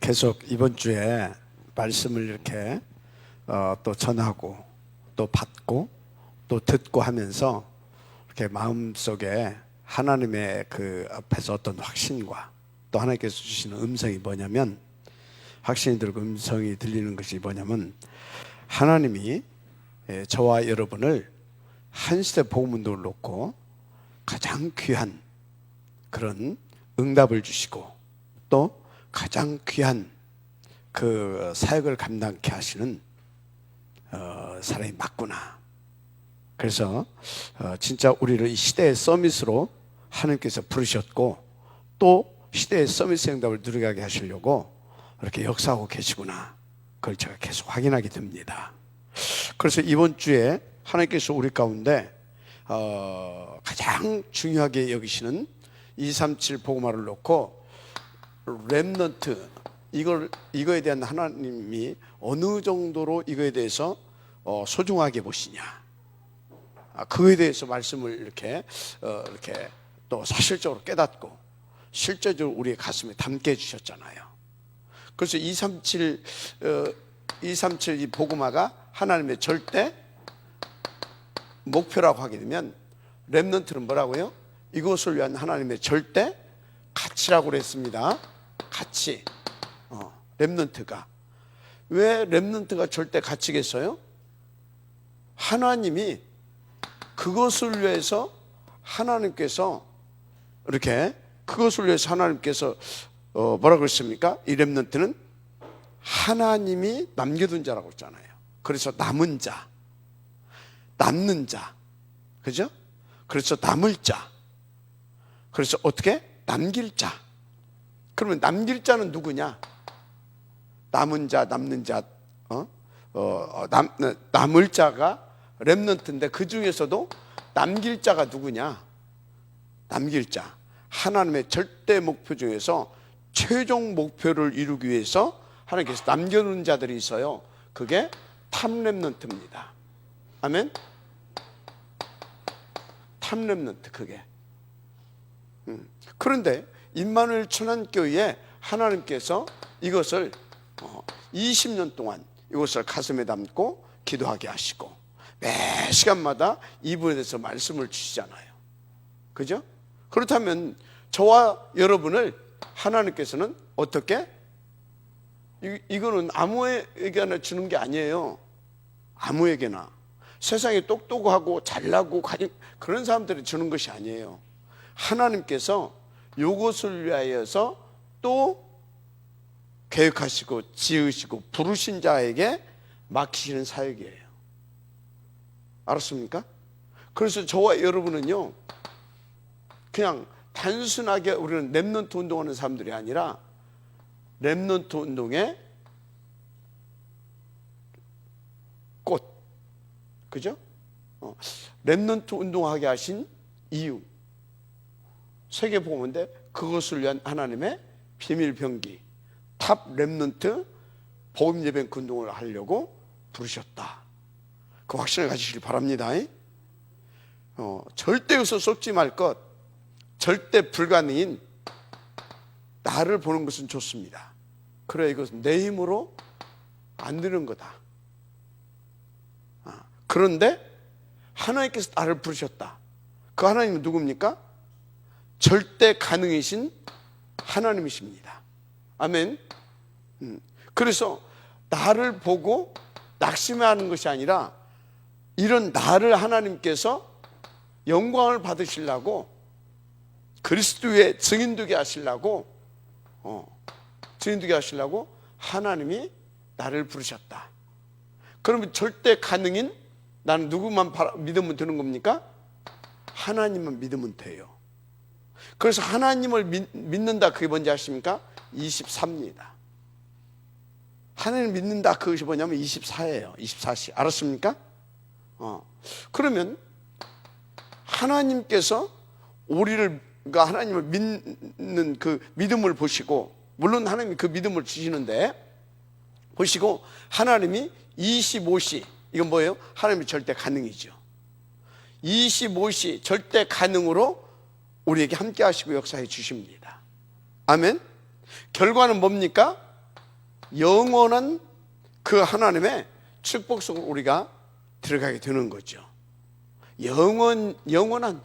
계속 이번 주에 말씀을 이렇게 또 전하고 또 받고 또 듣고 하면서 이렇게 마음속에 하나님의 그 앞에서 어떤 확신과 또 하나님께서 주시는 음성이 뭐냐면, 확신이 들고 음성이 들리는 것이 뭐냐면, 하나님이 저와 여러분을 한시대 복음운동을 놓고 가장 귀한 그런 응답을 주시고 또 가장 귀한 그 사역을 감당케 하시는 사람이 맞구나. 그래서 진짜 우리를 이 시대의 서밋으로 하나님께서 부르셨고 또 시대의 서밋 응답을 누리게 하시려고 이렇게 역사하고 계시구나. 그걸 제가 계속 확인하게 됩니다. 그래서 이번 주에 하나님께서 우리 가운데 가장 중요하게 여기시는 237 복음화를 놓고 렘넌트, 이거에 대한 하나님이 어느 정도로 이거에 대해서 소중하게 보시냐, 그거에 대해서 말씀을 이렇게 또 사실적으로 깨닫고 실제적으로 우리의 가슴에 담게 해주셨잖아요. 그래서 237 이 복음화가 하나님의 절대 목표라고 하게 되면, 렘넌트는 뭐라고요? 이것을 위한 하나님의 절대 가치라고 그랬습니다. 가치. 렘넌트가. 왜 렘넌트가 절대 가치겠어요? 하나님이 그것을 위해서 하나님께서 뭐라고 그랬습니까? 이 렘넌트는 하나님이 남겨둔 자라고 했잖아요. 그래서 남은 자, 남는 자, 그죠? 그래서 남을 자, 그래서 어떻게? 남길 자. 그러면 남길 자는 누구냐? 남은 자, 남는 자, 남을 자가 렘넌트인데 그 중에서도 남길 자가 누구냐? 남길 자. 하나님의 절대 목표 중에서 최종 목표를 이루기 위해서 하나님께서 남겨놓은 자들이 있어요. 그게 탑 렘넌트입니다. 아멘? 탑 렘넌트, 그게. 그런데 임마누엘 천안교회에 하나님께서 이것을 20년 동안 이것을 가슴에 담고 기도하게 하시고 매 시간마다 이분에 대해서 말씀을 주시잖아요. 그죠? 그렇다면 저와 여러분을 하나님께서는 어떻게? 이거는 아무에게나 주는 게 아니에요. 아무에게나. 세상에 똑똑하고 잘나고 그런 사람들이 주는 것이 아니에요. 하나님께서 이것을 위하여서 또 계획하시고 지으시고 부르신 자에게 맡기시는 사역이에요. 알았습니까? 그래서 저와 여러분은요, 그냥 단순하게 우리는 렘넌트 운동하는 사람들이 아니라 렘넌트 운동의 꽃, 그죠? 렘넌트 운동하게 하신 이유, 세계복음인데 그것을 위한 하나님의 비밀 병기, 탑 렘넌트 복음 예배 운동을 하려고 부르셨다. 그 확신을 가지시길 바랍니다. 절대 여기서 쏟지 말 것, 절대 불가능인 나를 보는 것은 좋습니다. 그래, 이것은 내 힘으로 안 되는 거다. 그런데 하나님께서 나를 부르셨다. 그 하나님은 누굽니까? 절대 가능이신 하나님이십니다. 아멘. 그래서 나를 보고 낙심하는 것이 아니라 이런 나를 하나님께서 영광을 받으시려고, 그리스도의 증인되게 하시려고 하나님이 나를 부르셨다. 그러면 절대 가능인 나는 누구만 믿으면 되는 겁니까? 하나님만 믿으면 돼요. 그래서 하나님을 믿는다, 그게 뭔지 아십니까? 24입니다. 하나님을 믿는다, 그것이 뭐냐면 24예요. 24시. 알았습니까? 그러면 하나님께서 하나님을 믿는 그 믿음을 보시고, 물론 하나님이 그 믿음을 주시는데 보시고, 하나님이 25시, 이건 뭐예요? 하나님이 절대 가능이죠. 25시 절대 가능으로 우리에게 함께 하시고 역사해 주십니다. 아멘. 결과는 뭡니까? 영원한 그 하나님의 축복 속으로 우리가 들어가게 되는 거죠. 영원한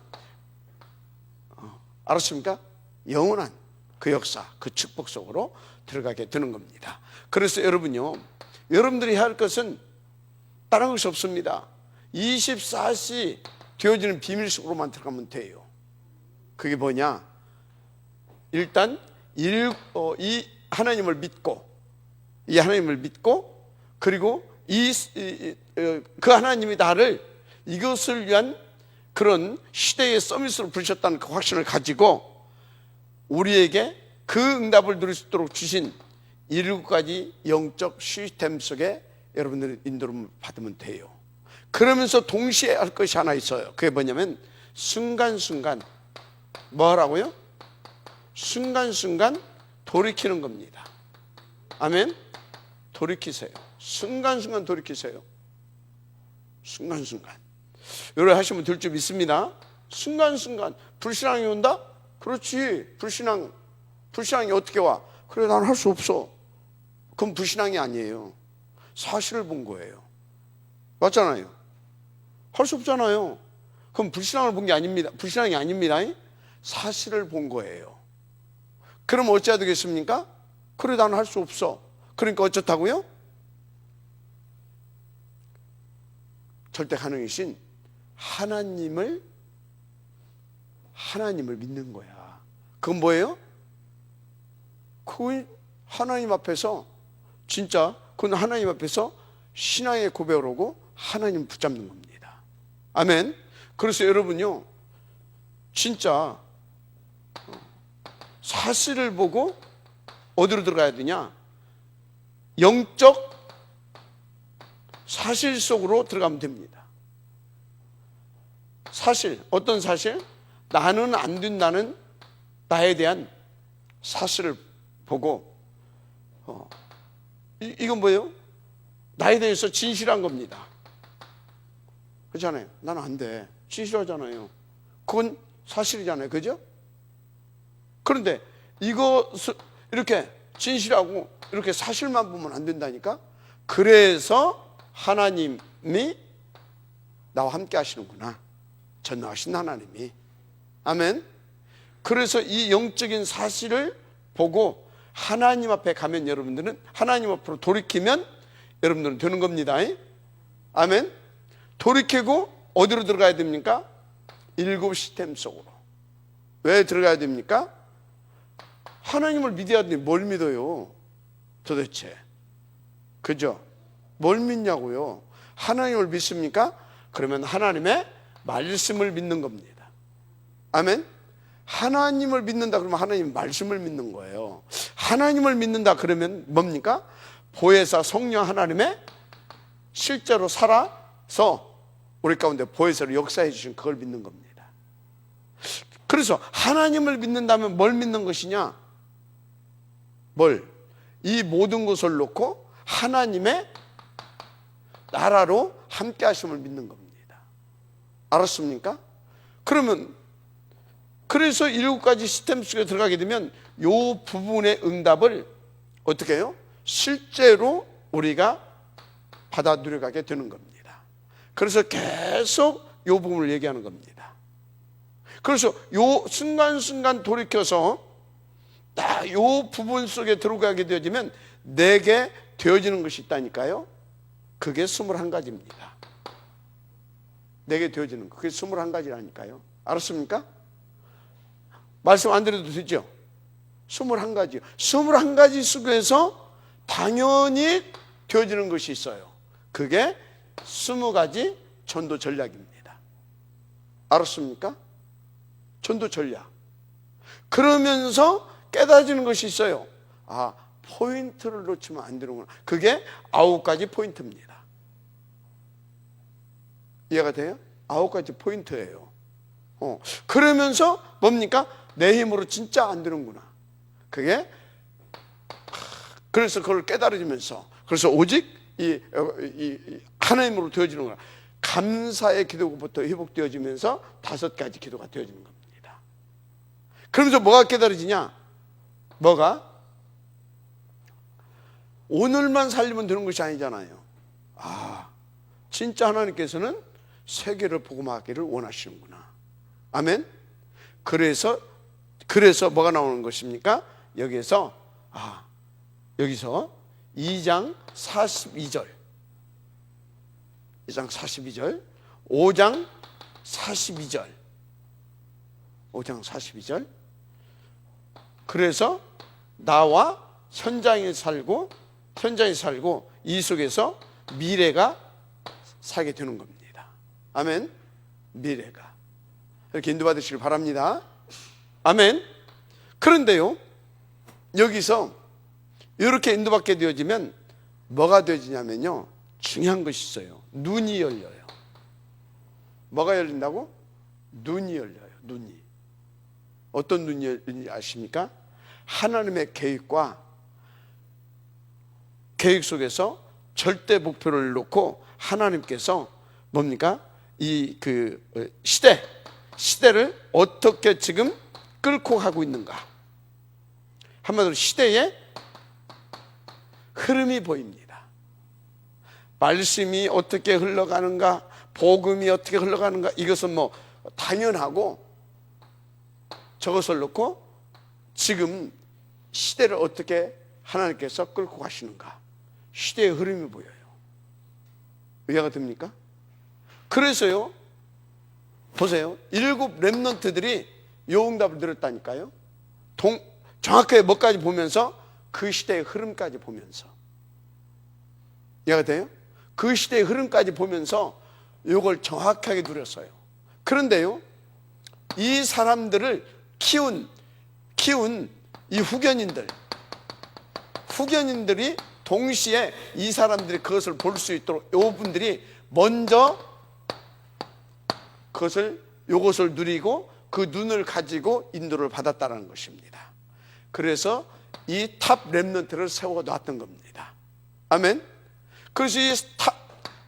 알았습니까? 영원한 그 역사, 그 축복 속으로 들어가게 되는 겁니다. 그래서 여러분요, 여러분들이 해야 할 것은 다른 것이 없습니다. 24시 되어지는 비밀 속으로만 들어가면 돼요. 그게 뭐냐? 일단 이 하나님을 믿고, 이 하나님을 믿고, 그리고 그 하나님이 나를 이것을 위한 그런 시대의 서밋으로 부르셨다는 그 확신을 가지고 우리에게 그 응답을 누릴 수 있도록 주신 7가지 영적 시스템 속에 여러분들이 인도를 받으면 돼요. 그러면서 동시에 할 것이 하나 있어요. 그게 뭐냐면 순간순간 뭐라고요? 순간순간 돌이키는 겁니다. 아멘. 돌이키세요. 순간순간 돌이키세요. 순간순간. 이렇게 하시면 될 줄 믿습니다. 순간순간. 불신앙이 온다? 그렇지. 불신앙이 어떻게 와? 그래, 난 할 수 없어. 그럼 불신앙이 아니에요. 사실을 본 거예요. 맞잖아요. 할 수 없잖아요. 그럼 불신앙을 본 게 아닙니다. 불신앙이 아닙니다. 사실을 본 거예요. 그럼 어찌해야 되겠습니까? 그래, 나는 할 수 없어. 그러니까 어쩌다고요? 절대 가능이신 하나님을 믿는 거야. 그건 뭐예요? 그건 하나님 앞에서 진짜 그건 하나님 앞에서 신앙의 고백을 하고 하나님 붙잡는 겁니다. 아멘. 그래서 여러분요, 진짜 사실을 보고 어디로 들어가야 되냐? 영적 사실 속으로 들어가면 됩니다. 사실, 어떤 사실? 나는 안 된다는 나에 대한 사실을 보고 이건 뭐예요? 나에 대해서 진실한 겁니다. 그렇잖아요. 나는 안 돼. 진실하잖아요. 그건 사실이잖아요. 그죠? 그런데 이것을 이렇게 진실하고 이렇게 사실만 보면 안 된다니까? 그래서 하나님이 나와 함께 하시는구나. 전능하신 하나님이. 아멘. 그래서 이 영적인 사실을 보고 하나님 앞에 가면 여러분들은 하나님 앞으로 돌이키면 여러분들은 되는 겁니다. 아멘. 돌이키고 어디로 들어가야 됩니까? 7 시스템 속으로. 왜 들어가야 됩니까? 하나님을 믿어야 되는데 뭘 믿어요? 도대체. 그죠? 뭘 믿냐고요? 하나님을 믿습니까? 그러면 하나님의 말씀을 믿는 겁니다. 아멘. 하나님을 믿는다 그러면 하나님 말씀을 믿는 거예요. 하나님을 믿는다 그러면 뭡니까? 보혜사 성령 하나님의 실제로 살아서 우리 가운데 보혜사로 역사해 주신 그걸 믿는 겁니다. 그래서 하나님을 믿는다면 뭘 믿는 것이냐? 이 모든 것을 놓고 하나님의 나라로 함께 하심을 믿는 겁니다. 알았습니까? 그러면 그래서 7가지 시스템 속에 들어가게 되면 이 부분의 응답을 어떻게 해요? 실제로 우리가 받아 누려가게 되는 겁니다. 그래서 계속 이 부분을 얘기하는 겁니다. 그래서 이 순간순간 돌이켜서 딱 이 부분 속에 들어가게 되어지면 내게 되어지는 것이 있다니까요. 그게 21가지입니다. 내게 되어지는 거. 그게 21가지라니까요. 알았습니까? 말씀 안 드려도 되죠? 21가지요. 21가지 속에서 당연히 되어지는 것이 있어요. 그게 20가지 전도 전략입니다. 알았습니까? 전도 전략. 그러면서 깨달아지는 것이 있어요. 아, 포인트를 놓치면 안 되는구나. 그게 9가지 포인트입니다. 이해가 돼요? 9가지 포인트예요. 그러면서 뭡니까? 내 힘으로 진짜 안 되는구나. 그게 그래서 그걸 깨달아지면서 그래서 오직 이 하나님으로 되어지는구나. 감사의 기도부터 회복되어지면서 5가지 기도가 되어지는 겁니다. 그러면서 뭐가 깨달아지냐? 뭐가? 오늘만 살리면 되는 것이 아니잖아요. 진짜 하나님께서는 세계를 복음하기를 원하시는구나. 아멘. 그래서 뭐가 나오는 것입니까? 여기서 2장 42절, 5장 42절. 그래서 나와 현장에 살고 이 속에서 미래가 살게 되는 겁니다. 아멘. 미래가 이렇게 인도받으시길 바랍니다. 아멘. 그런데요, 여기서 이렇게 인도받게 되어지면 뭐가 되어지냐면요, 중요한 것이 있어요. 눈이 열려요. 뭐가 열린다고? 눈이 열려요. 눈이. 어떤 눈이 열리는지 아십니까? 하나님의 계획 속에서 절대 목표를 놓고 하나님께서 뭡니까? 시대를 어떻게 지금 끌고 가고 있는가? 한마디로 시대의 흐름이 보입니다. 말씀이 어떻게 흘러가는가, 복음이 어떻게 흘러가는가, 이것은 뭐 당연하고, 저것을 놓고 지금 시대를 어떻게 하나님께서 끌고 가시는가, 시대의 흐름이 보여요. 이해가 됩니까? 그래서요, 보세요. 7 렘넌트들이 요 응답을 들었다니까요. 정확하게 뭐까지 보면서? 그 시대의 흐름까지 보면서. 이해가 돼요? 그 시대의 흐름까지 보면서 요걸 정확하게 누렸어요. 그런데요, 이 사람들을 키운 이 후견인들이 동시에 이 사람들이 그것을 볼 수 있도록 요 분들이 먼저 요것을 누리고 그 눈을 가지고 인도를 받았다는 것입니다. 그래서 이 탑 렘넌트를 세워놨던 겁니다. 아멘. 그래서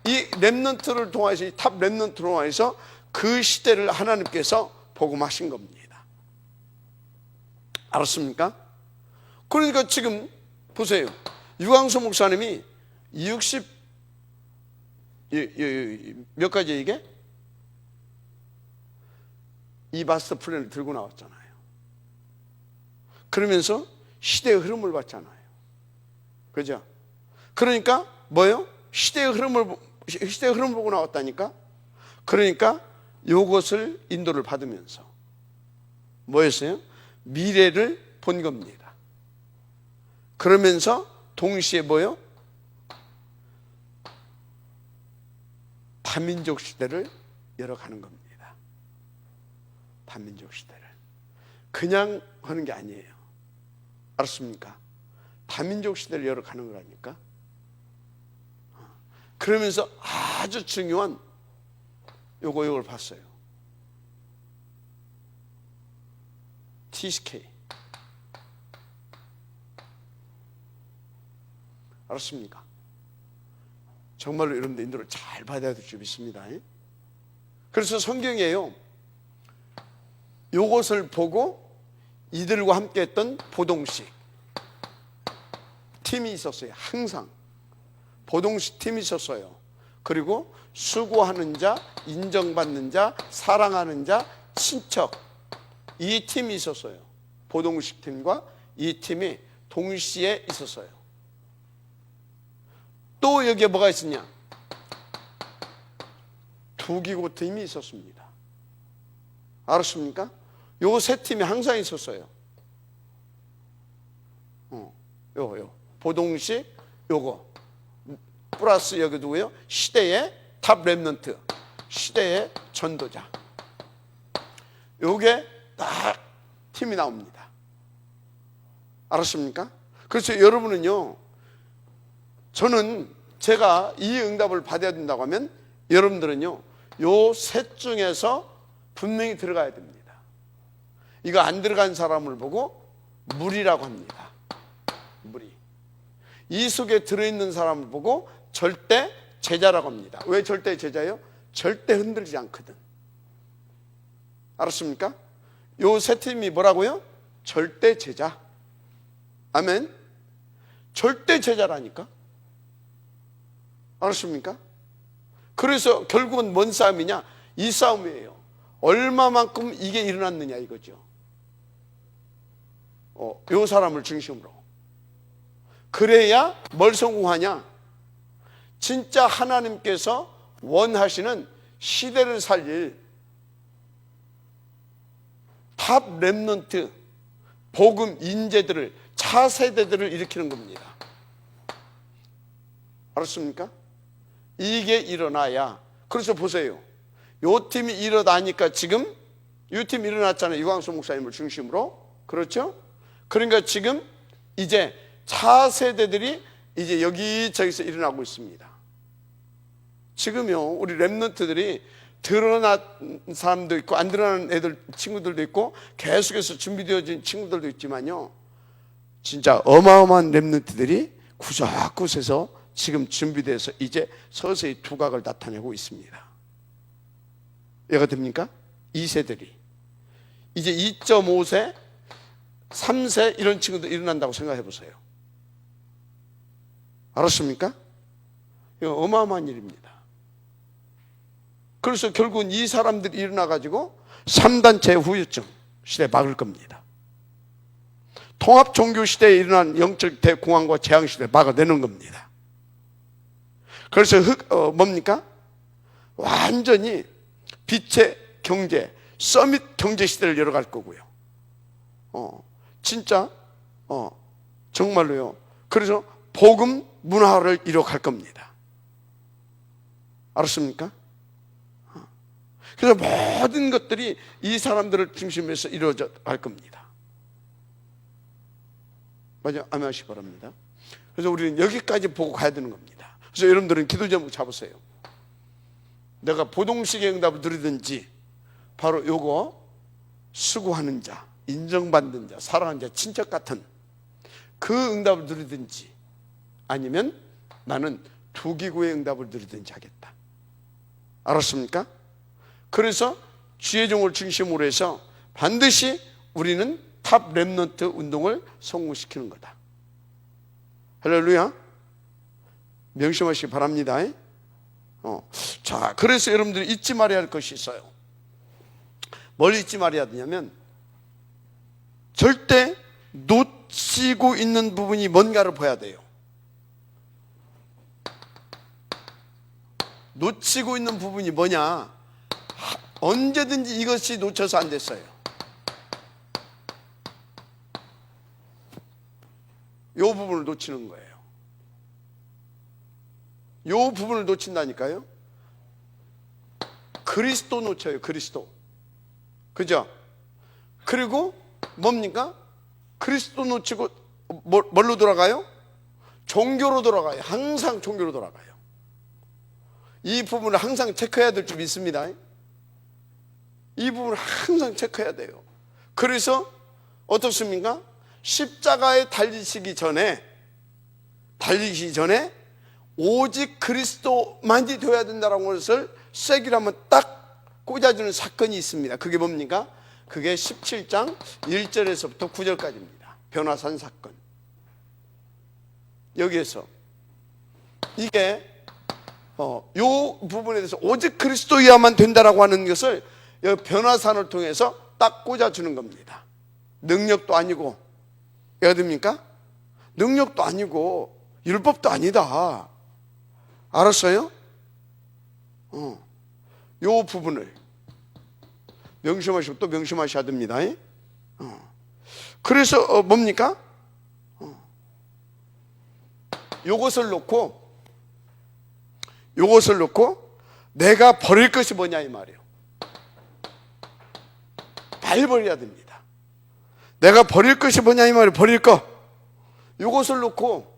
이 렘넌트를 통해서, 이 탑 렘넌트를 통해서 그 시대를 하나님께서 복음하신 겁니다. 알았습니까? 그러니까 지금 보세요. 유광수 목사님이 몇 가지 이게? 이 마스터 플랜을 들고 나왔잖아요. 그러면서 시대의 흐름을 봤잖아요. 그죠? 그러니까 뭐예요? 시대의 흐름을 보고 나왔다니까? 그러니까 요것을 인도를 받으면서 뭐였어요? 미래를 본 겁니다. 그러면서 동시에 뭐예요? 다민족 시대를 열어가는 겁니다. 다민족 시대를 그냥 하는 게 아니에요. 알았습니까? 다민족 시대를 열어가는 거라니까. 그러면서 아주 중요한 요걸 봤어요. TSK. 알았습니까? 정말로 여러분들 인도를 잘 받아야 될 줄 믿습니다. 그래서 성경이에요, 요것을 보고 이들과 함께 했던 보동식 팀이 있었어요. 항상 보동식 팀이 있었어요. 그리고 수고하는 자, 인정받는 자, 사랑하는 자, 친척, 이 팀이 있었어요. 보동식 팀과 이 팀이 동시에 있었어요. 또 여기에 뭐가 있었냐? 두기고 팀이 있었습니다. 알았습니까? 요 세 팀이 항상 있었어요. 보동식 요거 플러스 여기 누구예요? 시대의 탑 렘넌트, 시대의 전도자. 요게 딱 팀이 나옵니다. 알았습니까? 그래서 여러분은요, 저는 제가 이 응답을 받아야 된다고 하면 여러분들은요, 요 셋 중에서 분명히 들어가야 됩니다. 이거 안 들어간 사람을 보고 무리라고 합니다. 무리. 이 속에 들어있는 사람을 보고 절대 제자라고 합니다. 왜 절대 제자예요? 절대 흔들리지 않거든. 알았습니까? 요 세 팀이 뭐라고요? 절대 제자. 아멘. 절대 제자라니까. 알았습니까? 그래서 결국은 뭔 싸움이냐? 이 싸움이에요. 얼마만큼 이게 일어났느냐 이거죠. 요 사람을 중심으로. 그래야 뭘 성공하냐? 진짜 하나님께서 원하시는 시대를 살릴 탑 렘넌트 복음 인재들을, 차세대들을 일으키는 겁니다. 알았습니까? 이게 일어나야. 그래서 보세요. 요 팀이 일어나니까 지금 요 팀이 일어났잖아요. 유광수 목사님을 중심으로. 그렇죠? 그러니까 지금 이제 차세대들이 이제 여기저기서 일어나고 있습니다. 지금요, 우리 렘넌트들이 드러난 사람도 있고 안 드러난 애들 친구들도 있고 계속해서 준비되어진 친구들도 있지만요, 진짜 어마어마한 렘넌트들이 구석구석에서 지금 준비돼서 이제 서서히 두각을 나타내고 있습니다. 이해가 됩니까? 2세들이 이제 2.5세 3세 이런 친구들 일어난다고 생각해 보세요. 알았습니까? 이거 어마어마한 일입니다. 그래서 결국은 이 사람들이 일어나가지고 3단체 후유증 시대에 막을 겁니다. 통합 종교 시대에 일어난 영적 대공황과 재앙 시대에 막아내는 겁니다. 그래서 뭡니까? 완전히 빛의 경제, 서밋 경제 시대를 열어갈 거고요. 진짜 정말로요. 그래서 복음 문화를 이뤄갈 겁니다. 알았습니까? 그래서 모든 것들이 이 사람들을 중심에서 이루어져 갈 겁니다. 맞아요? 아멘하시기 바랍니다. 그래서 우리는 여기까지 보고 가야 되는 겁니다. 그래서 여러분들은 기도 제목 잡으세요. 내가 보동식의 응답을 누리든지 바로 요거 수고하는 자, 인정받는 자, 사랑하는 자, 친척 같은 그 응답을 누리든지 아니면 나는 투기구의 응답을 누리든지 하겠다. 알았습니까? 그래서 주의 종을 중심으로 해서 반드시 우리는 탑 렘넌트 운동을 성공시키는 거다. 할렐루야. 명심하시기 바랍니다. 자, 그래서 여러분들이 잊지 말아야 할 것이 있어요. 뭘 잊지 말아야 되냐면 절대 놓치고 있는 부분이 뭔가를 봐야 돼요. 놓치고 있는 부분이 뭐냐? 언제든지 이것이 놓쳐서 안 됐어요. 이 부분을 놓치는 거예요. 이 부분을 놓친다니까요. 그리스도 놓쳐요. 그리스도. 그죠? 그리고 뭡니까? 그리스도 놓치고 뭘로 돌아가요? 종교로 돌아가요. 항상 종교로 돌아가요. 이 부분을 항상 체크해야 될 줄 있습니다. 이 부분을 항상 체크해야 돼요. 그래서 어떻습니까? 십자가에 달리시기 전에 오직 그리스도만이 되어야 된다는 것을 쐐기를 한번 딱 꽂아주는 사건이 있습니다. 그게 뭡니까? 그게 17장 1절에서부터 9절까지입니다. 변화산 사건. 여기에서 이게 요 부분에 대해서 오직 그리스도여야만 된다라고 하는 것을 변화산을 통해서 딱 꽂아주는 겁니다. 능력도 아니고, 이해가 됩니까? 능력도 아니고 율법도 아니다. 알았어요? 요 부분을 명심하시고 또 명심하셔야 됩니다. 그래서 뭡니까? 요것을 놓고 내가 버릴 것이 뭐냐 이 말이에요. 잘 버려야 됩니다. 내가 버릴 것이 뭐냐 이 말이에요. 버릴 거. 요것을 놓고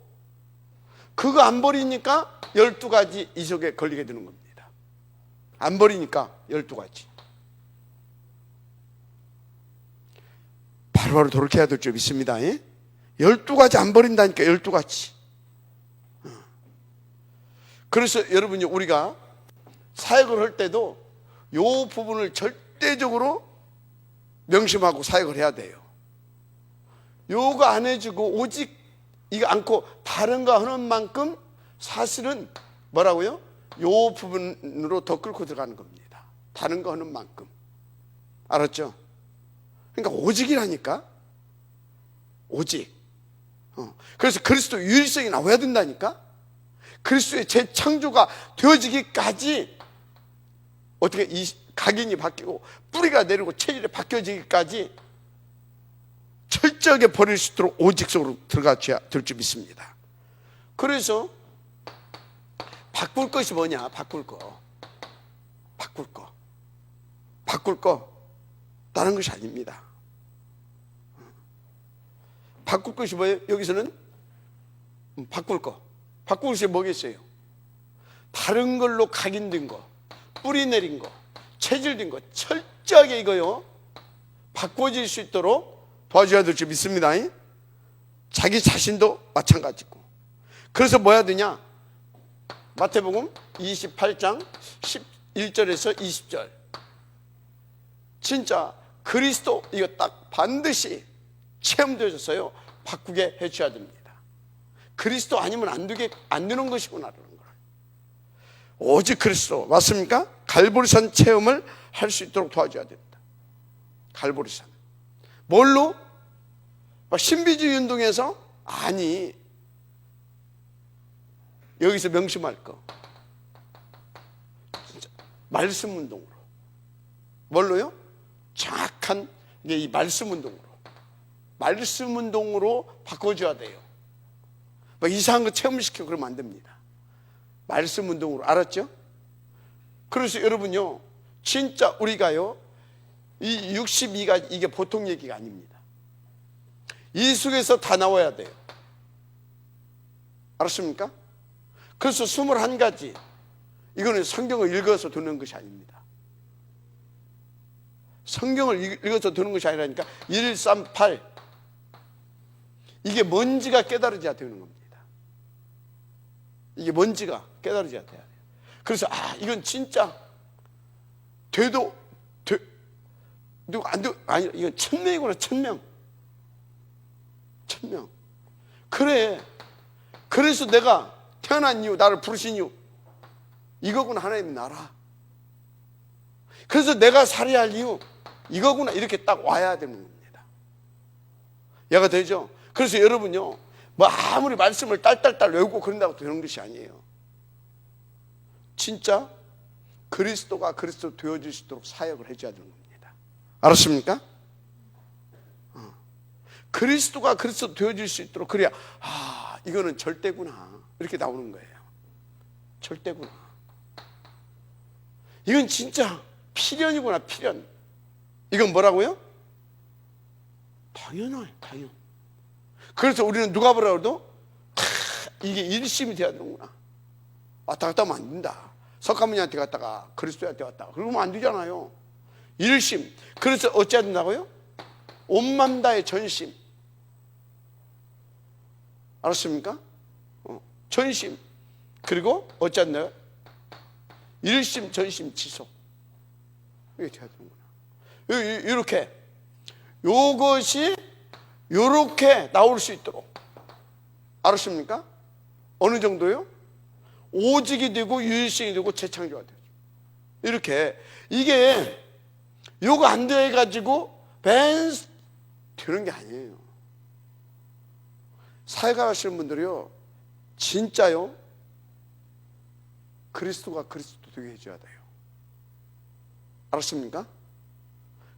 그거 안 버리니까 12가지 이적에 걸리게 되는 겁니다. 안 버리니까 12가지. 바로바로 돌이켜야 될 줄 믿습니다. 12가지 안 버린다니까 12가지. 그래서 여러분이 우리가 사역을 할 때도 요 부분을 절대적으로 명심하고 사역을 해야 돼요. 요거 안 해주고 오직 이거 않고 다른가 하는 만큼 사실은 뭐라고요? 요 부분으로 더 끌고 들어가는 겁니다. 다른 거 하는 만큼. 알았죠? 그러니까 오직이라니까. 오직. 그래서 그리스도 유일성이 나와야 된다니까. 그리스도의 재창조가 되어지기까지 어떻게 이 각인이 바뀌고 뿌리가 내리고 체질이 바뀌어지기까지 철저하게 버릴 수 있도록 오직 속으로 들어가야 될 줄 믿습니다. 그래서 바꿀 것이 뭐냐? 바꿀 거 다른 것이 아닙니다. 바꿀 것이 뭐예요? 여기서는 바꿀 것이 뭐겠어요? 다른 걸로 각인된 거, 뿌리 내린 거, 체질된 거 철저하게 이거요 바꿔질 수 있도록 도와줘야 될 줄 믿습니다. 자기 자신도 마찬가지고. 그래서 뭐 해야 되냐? 마태복음 28장 11절에서 20절. 진짜 그리스도 이거 딱 반드시 체험되어졌어요. 바꾸게 해줘야 됩니다. 그리스도 아니면 안 되는 것이구나 그러는 거예요. 오직 그리스도. 맞습니까? 갈보리산 체험을 할 수 있도록 도와줘야 됩니다. 갈보리산. 뭘로? 신비주의 운동에서? 아니, 여기서 명심할 거 진짜 말씀 운동으로. 뭘로요? 정확한 이 말씀 운동으로 바꿔줘야 돼요. 이상한 거 체험시키고 그러면 안 됩니다. 말씀 운동으로. 알았죠? 그래서 여러분요, 진짜 우리가요, 이 62가 이게 보통 얘기가 아닙니다. 이 속에서 다 나와야 돼요. 알았습니까? 그래서 21가지, 이거는 성경을 읽어서 듣는 것이 아닙니다. 성경을 읽어서 듣는 것이 아니라니까 138, 이게 뭔지가 깨달아져야 되는 겁니다. 이게 뭔지가 깨달아져야 돼요. 그래서 이건 진짜 돼도 안 돼. 아니, 이건 1000명이구나. 1000명. 그래. 그래서 내가 태어난 이유, 나를 부르신 이유, 이거구나. 하나님 나라. 그래서 내가 살아야 할 이유, 이거구나. 이렇게 딱 와야 되는 겁니다. 이해가 되죠? 그래서 여러분요, 뭐 아무리 말씀을 딸딸딸 외우고 그런다고 되는 것이 아니에요. 진짜 그리스도가 그리스도 되어질 수 있도록 사역을 해줘야 되는 겁니다. 알았습니까? 그리스도가 그리스도 되어질 수 있도록. 그래야 이거는 절대구나 이렇게 나오는 거예요. 절대구나. 이건 진짜 필연이구나. 필연. 이건 뭐라고요? 당연. 그래서 우리는 누가 뭐라 그래도 이게 일심이 돼야 되는구나. 왔다 갔다 하면 안 된다. 석가모니한테 갔다가 그리스도한테 갔다가 그러면 안 되잖아요. 일심. 그래서 어찌해야 된다고요? 온맘 다의 전심. 알았습니까? 전심. 그리고 어찌해야 된다고요? 일심, 전심, 지속. 이게 돼야 되는구나. 이렇게. 요것이 요렇게 나올 수 있도록. 알았습니까? 어느 정도요? 오직이 되고 유일성이 되고 재창조가 되죠. 이렇게. 이게 요거 안 돼가지고 되는 게 아니에요. 사역하시는 분들이요, 진짜요, 그리스도가 그리스도 되게 해줘야 돼요. 알았습니까?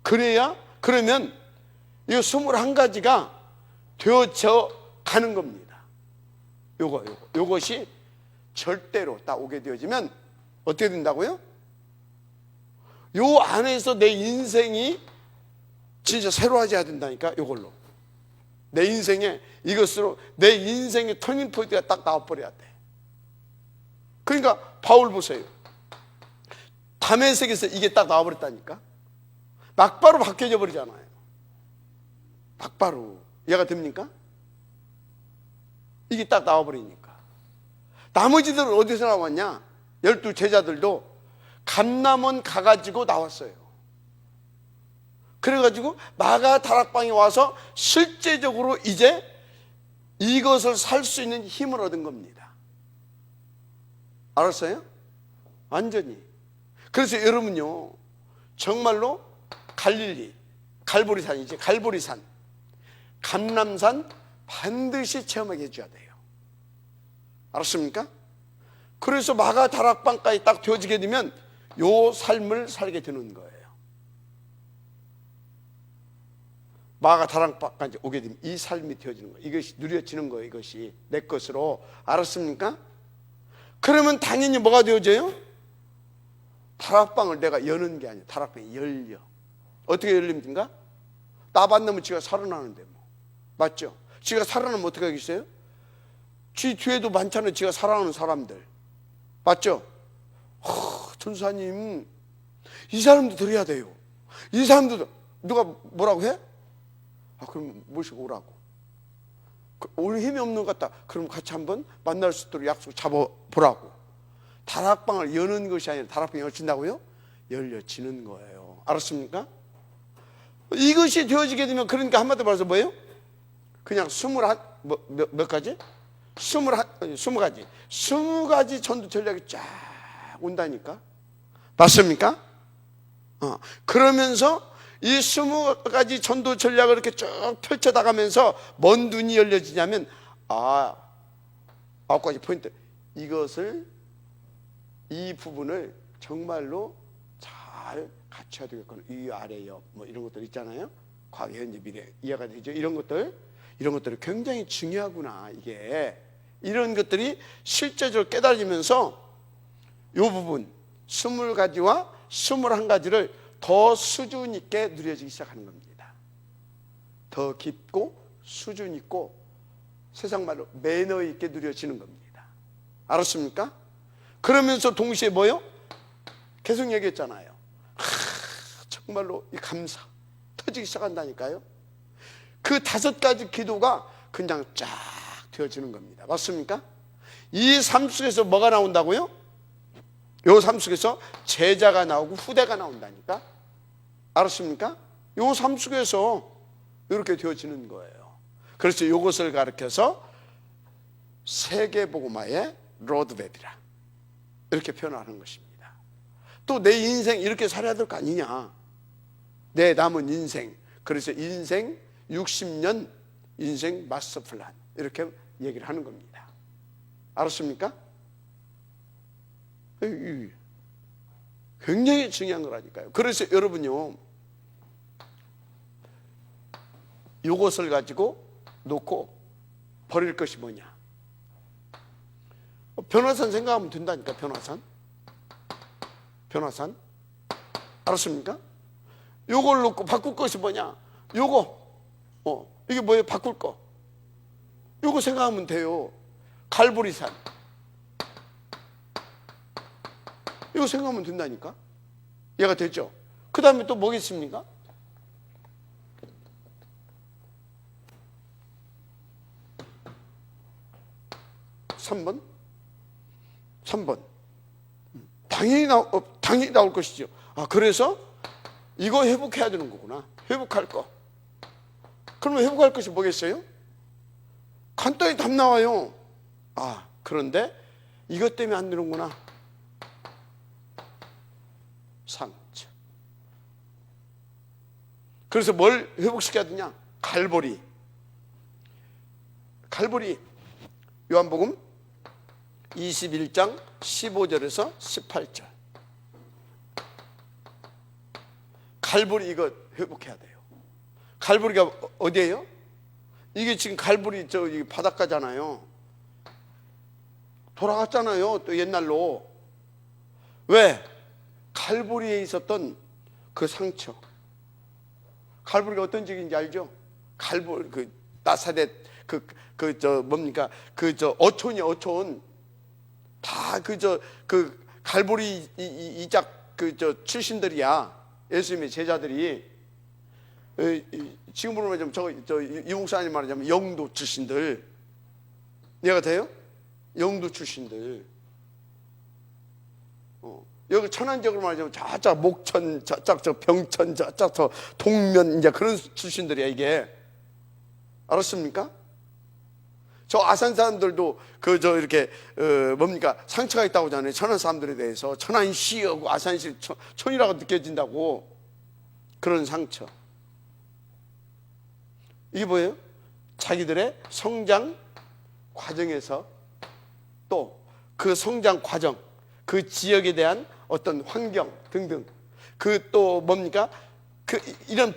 그러면 이 21가지가 되어져 가는 겁니다. 요것이 절대로 딱 오게 되어지면 어떻게 된다고요? 요 안에서 내 인생이 진짜 새로워져야 된다니까. 요걸로 내 인생에, 이것으로 내 인생의 터닝포인트가 딱 나와버려야 돼. 그러니까 바울 보세요. 다메섹에서 이게 딱 나와버렸다니까. 막바로 바뀌어져 버리잖아요. 막바로. 이해가 됩니까? 이게 딱 나와버리니까. 나머지들은 어디서 나왔냐? 12 제자들도 감남원 가가지고 나왔어요. 그래가지고 마가 다락방에 와서 실제적으로 이제 이것을 살 수 있는 힘을 얻은 겁니다. 알았어요? 완전히. 그래서 여러분요, 정말로 갈릴리, 갈보리산이지, 갈보리산, 감람산 반드시 체험하게 해줘야 돼요. 알았습니까? 그래서 마가 다락방까지 딱 되어지게 되면 요 삶을 살게 되는 거예요. 마가 다락방까지 오게 되면 이 삶이 되어지는 거예요. 이것이 누려지는 거예요. 이것이 내 것으로. 알았습니까? 그러면 당연히 뭐가 되어져요? 다락방을 내가 여는 게 아니에요. 다락방이 열려. 어떻게 열립니까? 나만 넣으면 지가 살아나는데 뭐. 맞죠? 지가 살아나면 어떻게 하겠어요? 지 뒤에도 많잖아요. 지가 살아나는 사람들. 맞죠? 전사님, 이 사람도 들어야 돼요. 이 사람도 누가 뭐라고 해? 그럼 모시고 오라고. 오늘 힘이 없는 것 같다. 그럼 같이 한번 만날 수 있도록 약속 잡아보라고. 다락방을 여는 것이 아니라 다락방이 열린다고요? 열려지는 거예요. 알았습니까? 이것이 되어지게 되면, 그러니까 한마디로 말해서 뭐예요? 그냥 몇 가지? 20가지. 20가지 전도 전략이 쫙 온다니까. 맞습니까? 그러면서 이 20가지 전도 전략을 이렇게 쭉 펼쳐나가면서 뭔 눈이 열려지냐면, 9가지 포인트. 이 부분을 정말로 잘 갖춰야 되겠구나. 이, 아래, 옆, 뭐 이런 것들 있잖아요. 과거, 현재, 미래. 이해가 되죠? 이런 것들이 굉장히 중요하구나. 이게. 이런 것들이 실제적으로 깨달아지면서 이 부분, 20가지와 21가지를 더 수준 있게 누려지기 시작하는 겁니다. 더 깊고 수준 있고 세상 말로 매너 있게 누려지는 겁니다. 알았습니까? 그러면서 동시에 뭐요? 계속 얘기했잖아요. 정말로 이 감사 터지기 시작한다니까요. 그 5가지 기도가 그냥 쫙 되어지는 겁니다. 맞습니까? 이 삶 속에서 뭐가 나온다고요? 요 삶 속에서 제자가 나오고 후대가 나온다니까. 알았습니까? 요 삶 속에서 이렇게 되어지는 거예요. 그래서 이것을 가르쳐서 세계복음화의 로드맵이라 이렇게 표현하는 것입니다. 또 내 인생 이렇게 살아야 될 거 아니냐. 내 남은 인생. 그래서 인생 60년 인생 마스터 플랜 이렇게 얘기를 하는 겁니다. 알았습니까? 굉장히 중요한 거라니까요. 그래서 여러분요, 이것을 가지고 놓고 버릴 것이 뭐냐? 변화산 생각하면 된다니까. 변화산 알았습니까? 요걸 놓고 바꿀 것이 뭐냐? 이게 뭐예요? 바꿀 거. 요거 생각하면 돼요. 갈보리산. 이거 생각하면 된다니까. 얘가 됐죠? 그 다음에 또 뭐겠습니까? (3번) 당연히 나올 것이죠. 그래서 이거 회복해야 되는 거구나. 회복할 거. 그러면 회복할 것이 뭐겠어요? 간단히 답 나와요. 그런데 이것 때문에 안 되는구나. 상처. 그래서 뭘 회복시켜야 되냐? 갈보리. 요한복음 21장 15절에서 18절. 갈보리 이거 회복해야 돼요. 갈보리가 어디예요? 이게 지금 갈보리 이 바닷가잖아요. 돌아갔잖아요. 또 옛날로. 왜? 갈보리에 있었던 그 상처. 갈보리가 어떤 지역인지 알죠? 갈보리 나사렛 어촌이 어촌. 다 갈보리 이작 출신들이야. 예수님의 제자들이. 지금으로 말하자면 이 목사님 말하자면 영도 출신들. 이해가 돼요? 영도 출신들. 여기 천안적으로 말하자면 저쪽 목천, 저쪽 병천, 저쪽 동면 이제 그런 출신들이야 이게. 알았습니까? 저 아산 사람들도 이렇게 뭡니까 상처가 있다고 하잖아요. 천안 사람들에 대해서 천안시하고 아산시 촌이라고 느껴진다고. 그런 상처. 이게 뭐예요? 자기들의 성장 과정에서 또 그 성장 과정, 그 지역에 대한 어떤 환경 등등, 그 또 뭡니까 이런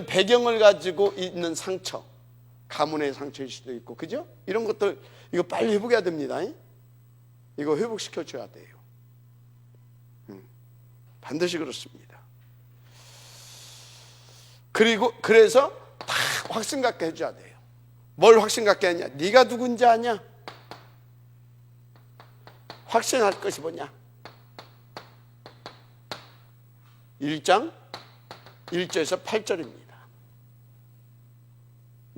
배경을 가지고 있는 상처, 가문의 상처일 수도 있고, 그죠? 이런 것들 이거 빨리 회복해야 됩니다. 이거 회복시켜 줘야 돼요. 반드시 그렇습니다. 그래서 다 확신 갖게 해줘야 돼요. 뭘 확신 갖게 하냐? 네가 누군지 아냐? 확신할 것이 뭐냐? 1장 1절에서 8절입니다.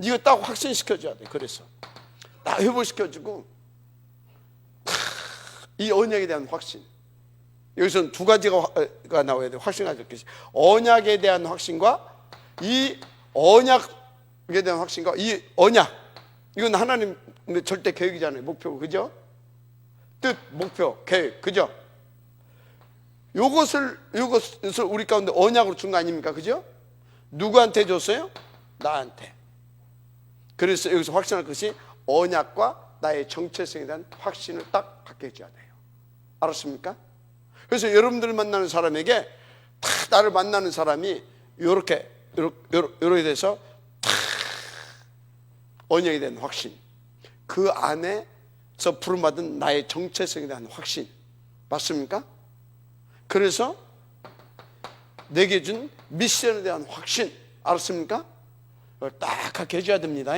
이거 딱 확신시켜줘야 돼. 그래서 딱 회복시켜주고, 이 언약에 대한 확신. 여기서는 두 가지가 나와야 돼. 확신을 가질 것이 언약에 대한 확신과 이 언약에 대한 확신과 이 언약, 이건 하나님의 절대 계획이잖아요. 목표, 그죠? 뜻, 목표, 계획, 그죠? 요것을 우리 가운데 언약으로 준 거 아닙니까? 그죠? 누구한테 줬어요? 나한테. 그래서 여기서 확신할 것이 언약과 나의 정체성에 대한 확신을 딱 갖게 해줘야 돼요. 알았습니까? 그래서 여러분들 만나는 사람에게 다 나를 만나는 사람이 이렇게 돼서 다 언약에 대한 확신, 그 안에서 부름받은 나의 정체성에 대한 확신, 맞습니까? 그래서 내게 준 미션에 대한 확신, 알았습니까? 딱 갖게 해줘야 됩니다.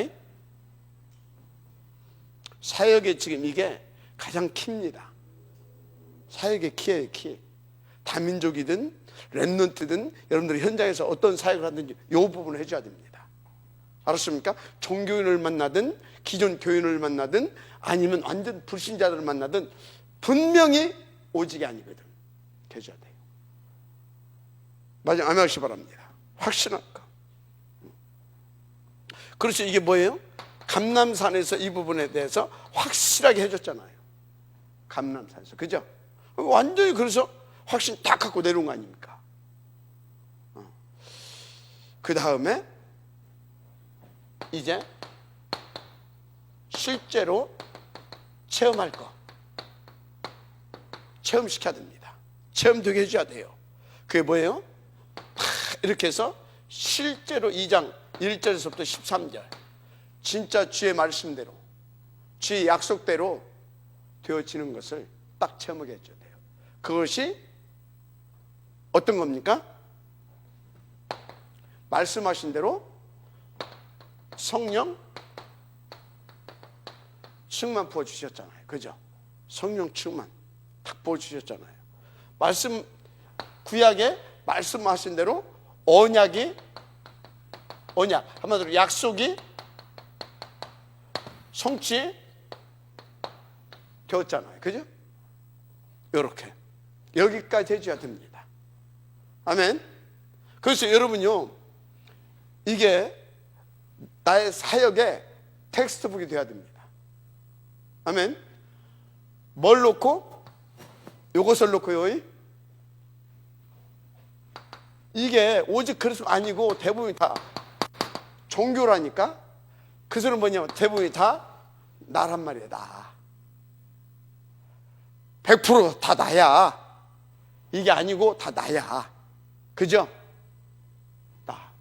사역에 지금 이게 가장 키입니다. 사역의 키예요, 키. 다민족이든 렘넌트든 여러분들이 현장에서 어떤 사역을 하든지 이 부분을 해줘야 됩니다. 알았습니까? 종교인을 만나든 기존 교인을 만나든 아니면 완전 불신자들을 만나든 분명히 오직이 아니거든. 해줘야 돼요. 마지막 아멘하시기 바랍니다. 확신할 거. 그렇죠. 이게 뭐예요? 감람산에서 이 부분에 대해서 확실하게 해줬잖아요. 감람산에서, 그죠? 완전히 그래서 확신 딱 갖고 내려온 거 아닙니까? 그 다음에 이제 실제로 체험할 거, 체험시켜야 됩니다. 체험되게 해줘야 돼요. 그게 뭐예요? 이렇게 해서 실제로 2장 1절에서부터 13절 진짜 주의 말씀대로, 주의 약속대로 되어지는 것을 딱 체험하게 해줘야 돼요. 그것이 어떤 겁니까? 말씀하신 대로 성령 충만 부어주셨잖아요. 그죠? 성령 충만 딱 부어주셨잖아요. 구약에 말씀하신 대로 언약, 한마디로 약속이 성취 되었잖아요. 그죠? 이렇게 여기까지 해줘야 됩니다. 아멘. 그래서 여러분요, 이게 나의 사역의 텍스트북이 돼야 됩니다. 아멘. 뭘 놓고? 이것을 놓고요. 이게 오직 그리스도가 아니고 대부분이 다 종교라니까. 그 소리는 뭐냐면 대부분이 다 나란 말이에요. 나 100% 다 나야. 이게 아니고 다 나야. 그죠? 나.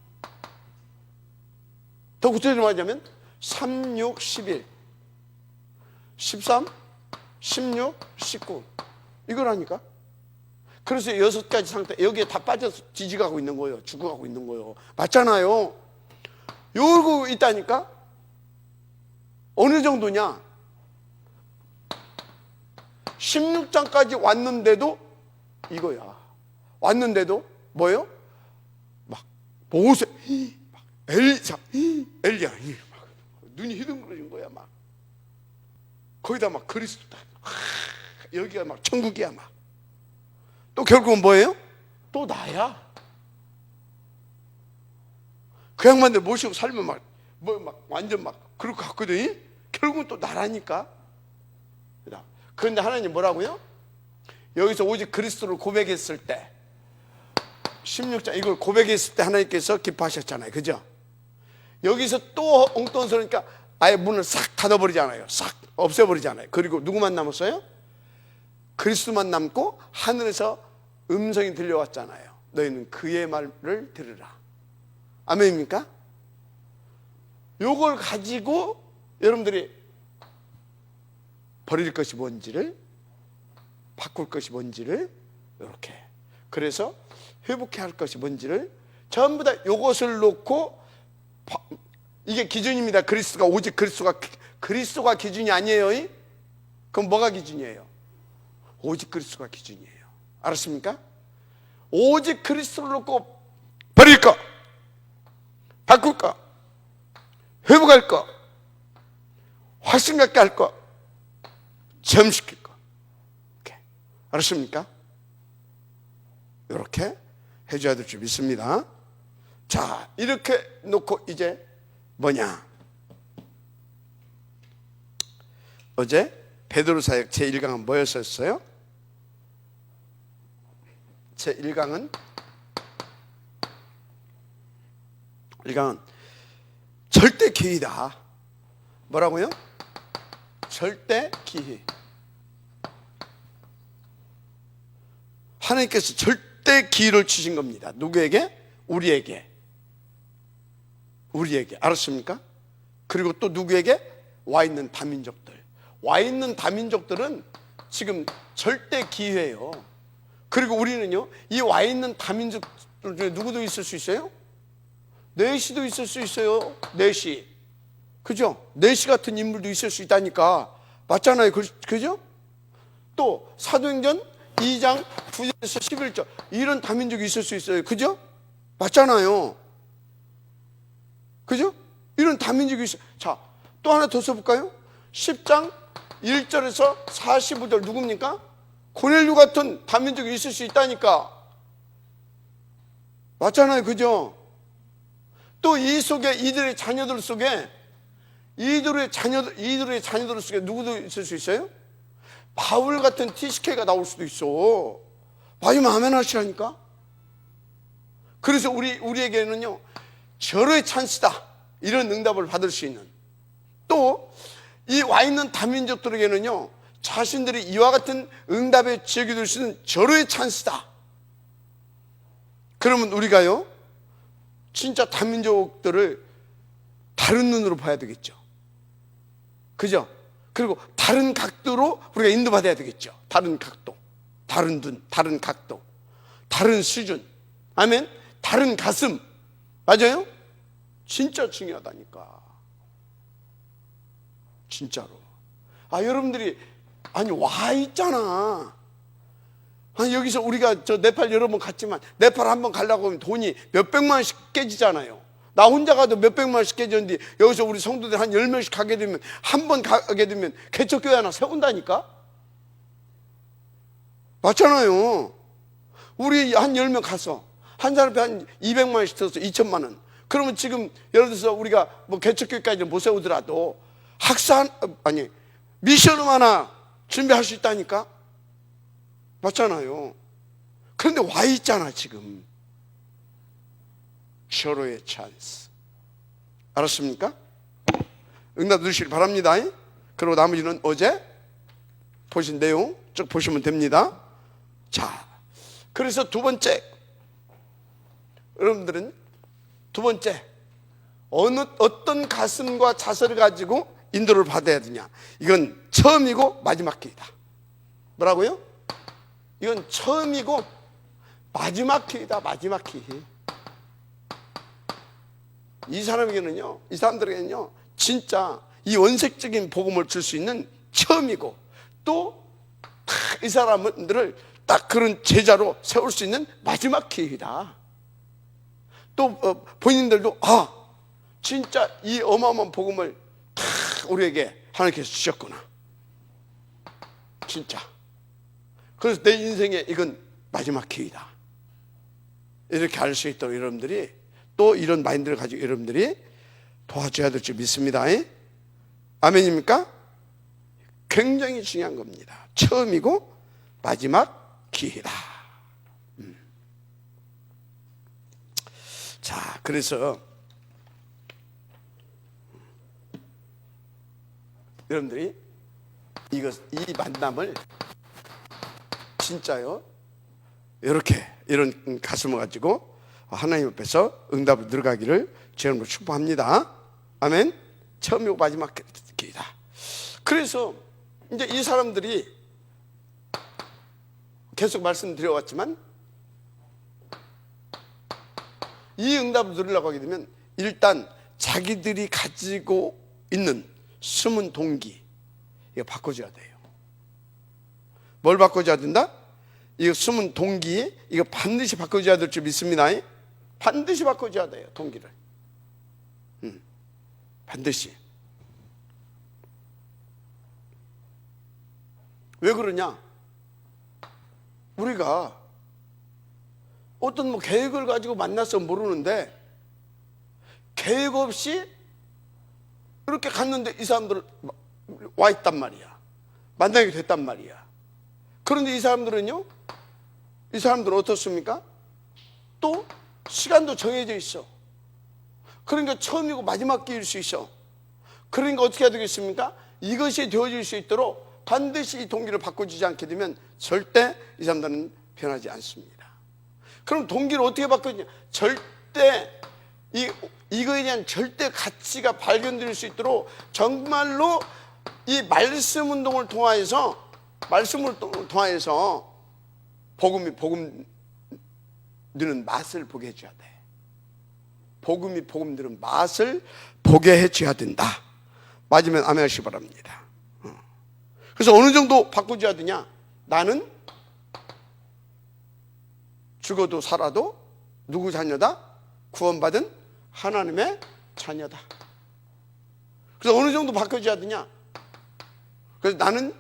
더 구체적으로 말하자면 3, 6, 11 13, 16, 19 이거라니까. 그래서 6가지 상태, 여기에 다 빠져서 뒤지가고 있는 거예요. 죽어가고 있는 거예요. 맞잖아요. 요러고 있다니까. 어느 정도냐? 16장까지 왔는데도 이거야. 왔는데도 뭐예요? 막 모세, 막 엘리야, 막 눈이 휘둥그러진 거야. 막 거기다 막 그리스도다. 여기가 막 천국이야. 막 또 결국은 뭐예요? 또 나야. 그 양반들 모시고 살면 막 완전 막 그리고 갔거든. 결국은 또 나라니까. 그런데 하나님 뭐라고요? 여기서 오직 그리스도를 고백했을 때 16장 이걸 고백했을 때 하나님께서 기뻐하셨잖아요. 그죠? 여기서 또 엉뚱한 소리니까 아예 문을 싹 닫아버리잖아요. 싹 없애버리잖아요. 그리고 누구만 남았어요? 그리스도만 남고 하늘에서 음성이 들려왔잖아요. 너희는 그의 말을 들으라. 아멘입니까? 요걸 가지고 여러분들이 버릴 것이 뭔지를, 바꿀 것이 뭔지를 이렇게, 그래서 회복해야 할 것이 뭔지를 전부 다 요것을 놓고, 이게 기준입니다. 그리스도가, 오직 그리스도가 기준이 아니에요. 그럼 뭐가 기준이에요? 오직 그리스도가 기준이에요. 알았습니까? 오직 그리스도를 놓고 버릴 것, 바꿀 것, 회복할 것, 확신 갖게 할 것, 점시킬 것. 이렇게. 알았습니까? 이렇게 해줘야 될 줄 믿습니다. 자, 이렇게 놓고 이제 뭐냐? 어제 베드로사역 제1강은 뭐였었어요? 제1강은 절대 기회다. 뭐라고요? 절대 기회. 하나님께서 절대 기회를 주신 겁니다. 누구에게? 우리에게. 알았습니까? 그리고 또 누구에게? 와 있는 다민족들. 와 있는 다민족들은 지금 절대 기회예요. 그리고 우리는요, 이 와 있는 다민족들 중에 누구도 있을 수 있어요? 내시도 있을 수 있어요. 내시. 그죠? 내시 같은 인물도 있을 수 있다니까. 맞잖아요. 그죠? 또 사도행전 2장 9절에서 11절 이런 다민족이 있을 수 있어요. 그죠? 맞잖아요. 그죠? 이런 다민족이 있어요. 자, 또 하나 더 써볼까요? 10장 1절에서 45절 누굽니까? 고넬류 같은 다민족이 있을 수 있다니까. 맞잖아요. 그죠? 또 이 속에 이들의 자녀들 속에 이들의 자녀들 속에 누구도 있을 수 있어요? 바울 같은 TCK가 나올 수도 있어. 맞으면 아멘 하시라니까. 그래서 우리에게는요, 절호의 찬스다, 이런 응답을 받을 수 있는, 또 이 와 있는 다민족들에게는요, 자신들이 이와 같은 응답의 지역이 될 수 있는 절호의 찬스다. 그러면 우리가요, 진짜 다민족들을 다른 눈으로 봐야 되겠죠. 그죠? 그리고 다른 각도로 우리가 인도받아야 되겠죠. 다른 각도, 다른 눈, 다른 각도, 다른 수준. 아멘. 다른 가슴. 맞아요? 진짜 중요하다니까. 진짜로. 여러분들이 와 있잖아. 여기서 우리가 저 네팔 여러 번 갔지만 네팔 한번 가려고 하면 돈이 몇백만 원씩 깨지잖아요. 나 혼자 가도 몇백만 원씩 깨졌는데 여기서 우리 성도들 한 10명씩 가게 되면, 한 번 가게 되면 개척교회 하나 세운다니까? 맞잖아요. 우리 한 10명 가서 한 사람에 한 200만 원씩 들어서 2천만 원. 그러면 지금 예를 들어서 우리가 뭐 개척교회까지는 못 세우더라도 미션을 하나 준비할 수 있다니까? 맞잖아요. 그런데 와 있잖아 지금. 절호의 찬스. 알았습니까? 응답 주시길 바랍니다. 그리고 나머지는 어제 보신 내용 쭉 보시면 됩니다. 자, 그래서 두 번째, 여러분들은 두 번째, 어떤 가슴과 자세를 가지고 인도를 받아야 되냐? 이건 처음이고 마지막 기회다. 뭐라고요? 이건 처음이고 마지막 기회다. 마지막 기회. 이 사람들에게는요, 진짜 이 원색적인 복음을 줄 수 있는 처음이고, 또 이 사람들을 딱 그런 제자로 세울 수 있는 마지막 기회다. 또 본인들도 진짜 이 어마어마한 복음을 다 우리에게 하나님께서 주셨구나. 진짜. 그래서 내 인생에 이건 마지막 기회다. 이렇게 알 수 있도록 여러분들이 또 이런 마인드를 가지고 여러분들이 도와줘야 될 줄 믿습니다. 아멘입니까? 굉장히 중요한 겁니다. 처음이고 마지막 기회다. 자, 그래서 여러분들이 이 만남을 진짜요, 이렇게 이런 가슴을 가지고 하나님 앞에서 응답을 들어가기를 주님으로 축복합니다. 아멘. 처음이고 마지막 기회다. 그래서 이제 이 사람들이 계속 말씀드려왔지만 이 응답을 누리려고 하게 되면 일단 자기들이 가지고 있는 숨은 동기, 이거 바꿔줘야 돼요. 뭘 바꿔줘야 된다? 이거 숨은 동기, 이거 반드시 바꿔줘야 될 줄 믿습니다. 반드시 바꿔줘야 돼요, 동기를. 반드시. 왜 그러냐? 우리가 어떤 계획을 가지고 만나서 모르는데 계획 없이 이렇게 갔는데 이 사람들 와 있단 말이야. 만나게 됐단 말이야. 그런데 이 사람들은 어떻습니까? 또 시간도 정해져 있어. 그러니까 처음이고 마지막 기회일 수 있어. 그러니까 어떻게 해야 되겠습니까? 이것이 되어질 수 있도록 반드시 이 동기를 바꿔주지 않게 되면 절대 이 사람들은 변하지 않습니다. 그럼 동기를 어떻게 바꿔주냐? 절대 이거에 대한 절대 가치가 발견될 수 있도록 정말로 이 말씀 운동을 통하여서 복음 드는 맛을 보게 해줘야 돼. 복음 드는 맛을 보게 해줘야 된다. 맞으면 아멘 하시기 바랍니다. 그래서 어느 정도 바꿔줘야 되냐? 나는 죽어도 살아도 누구 자녀다? 구원받은 하나님의 자녀다. 그래서 어느 정도 바꿔줘야 되냐? 그래서 나는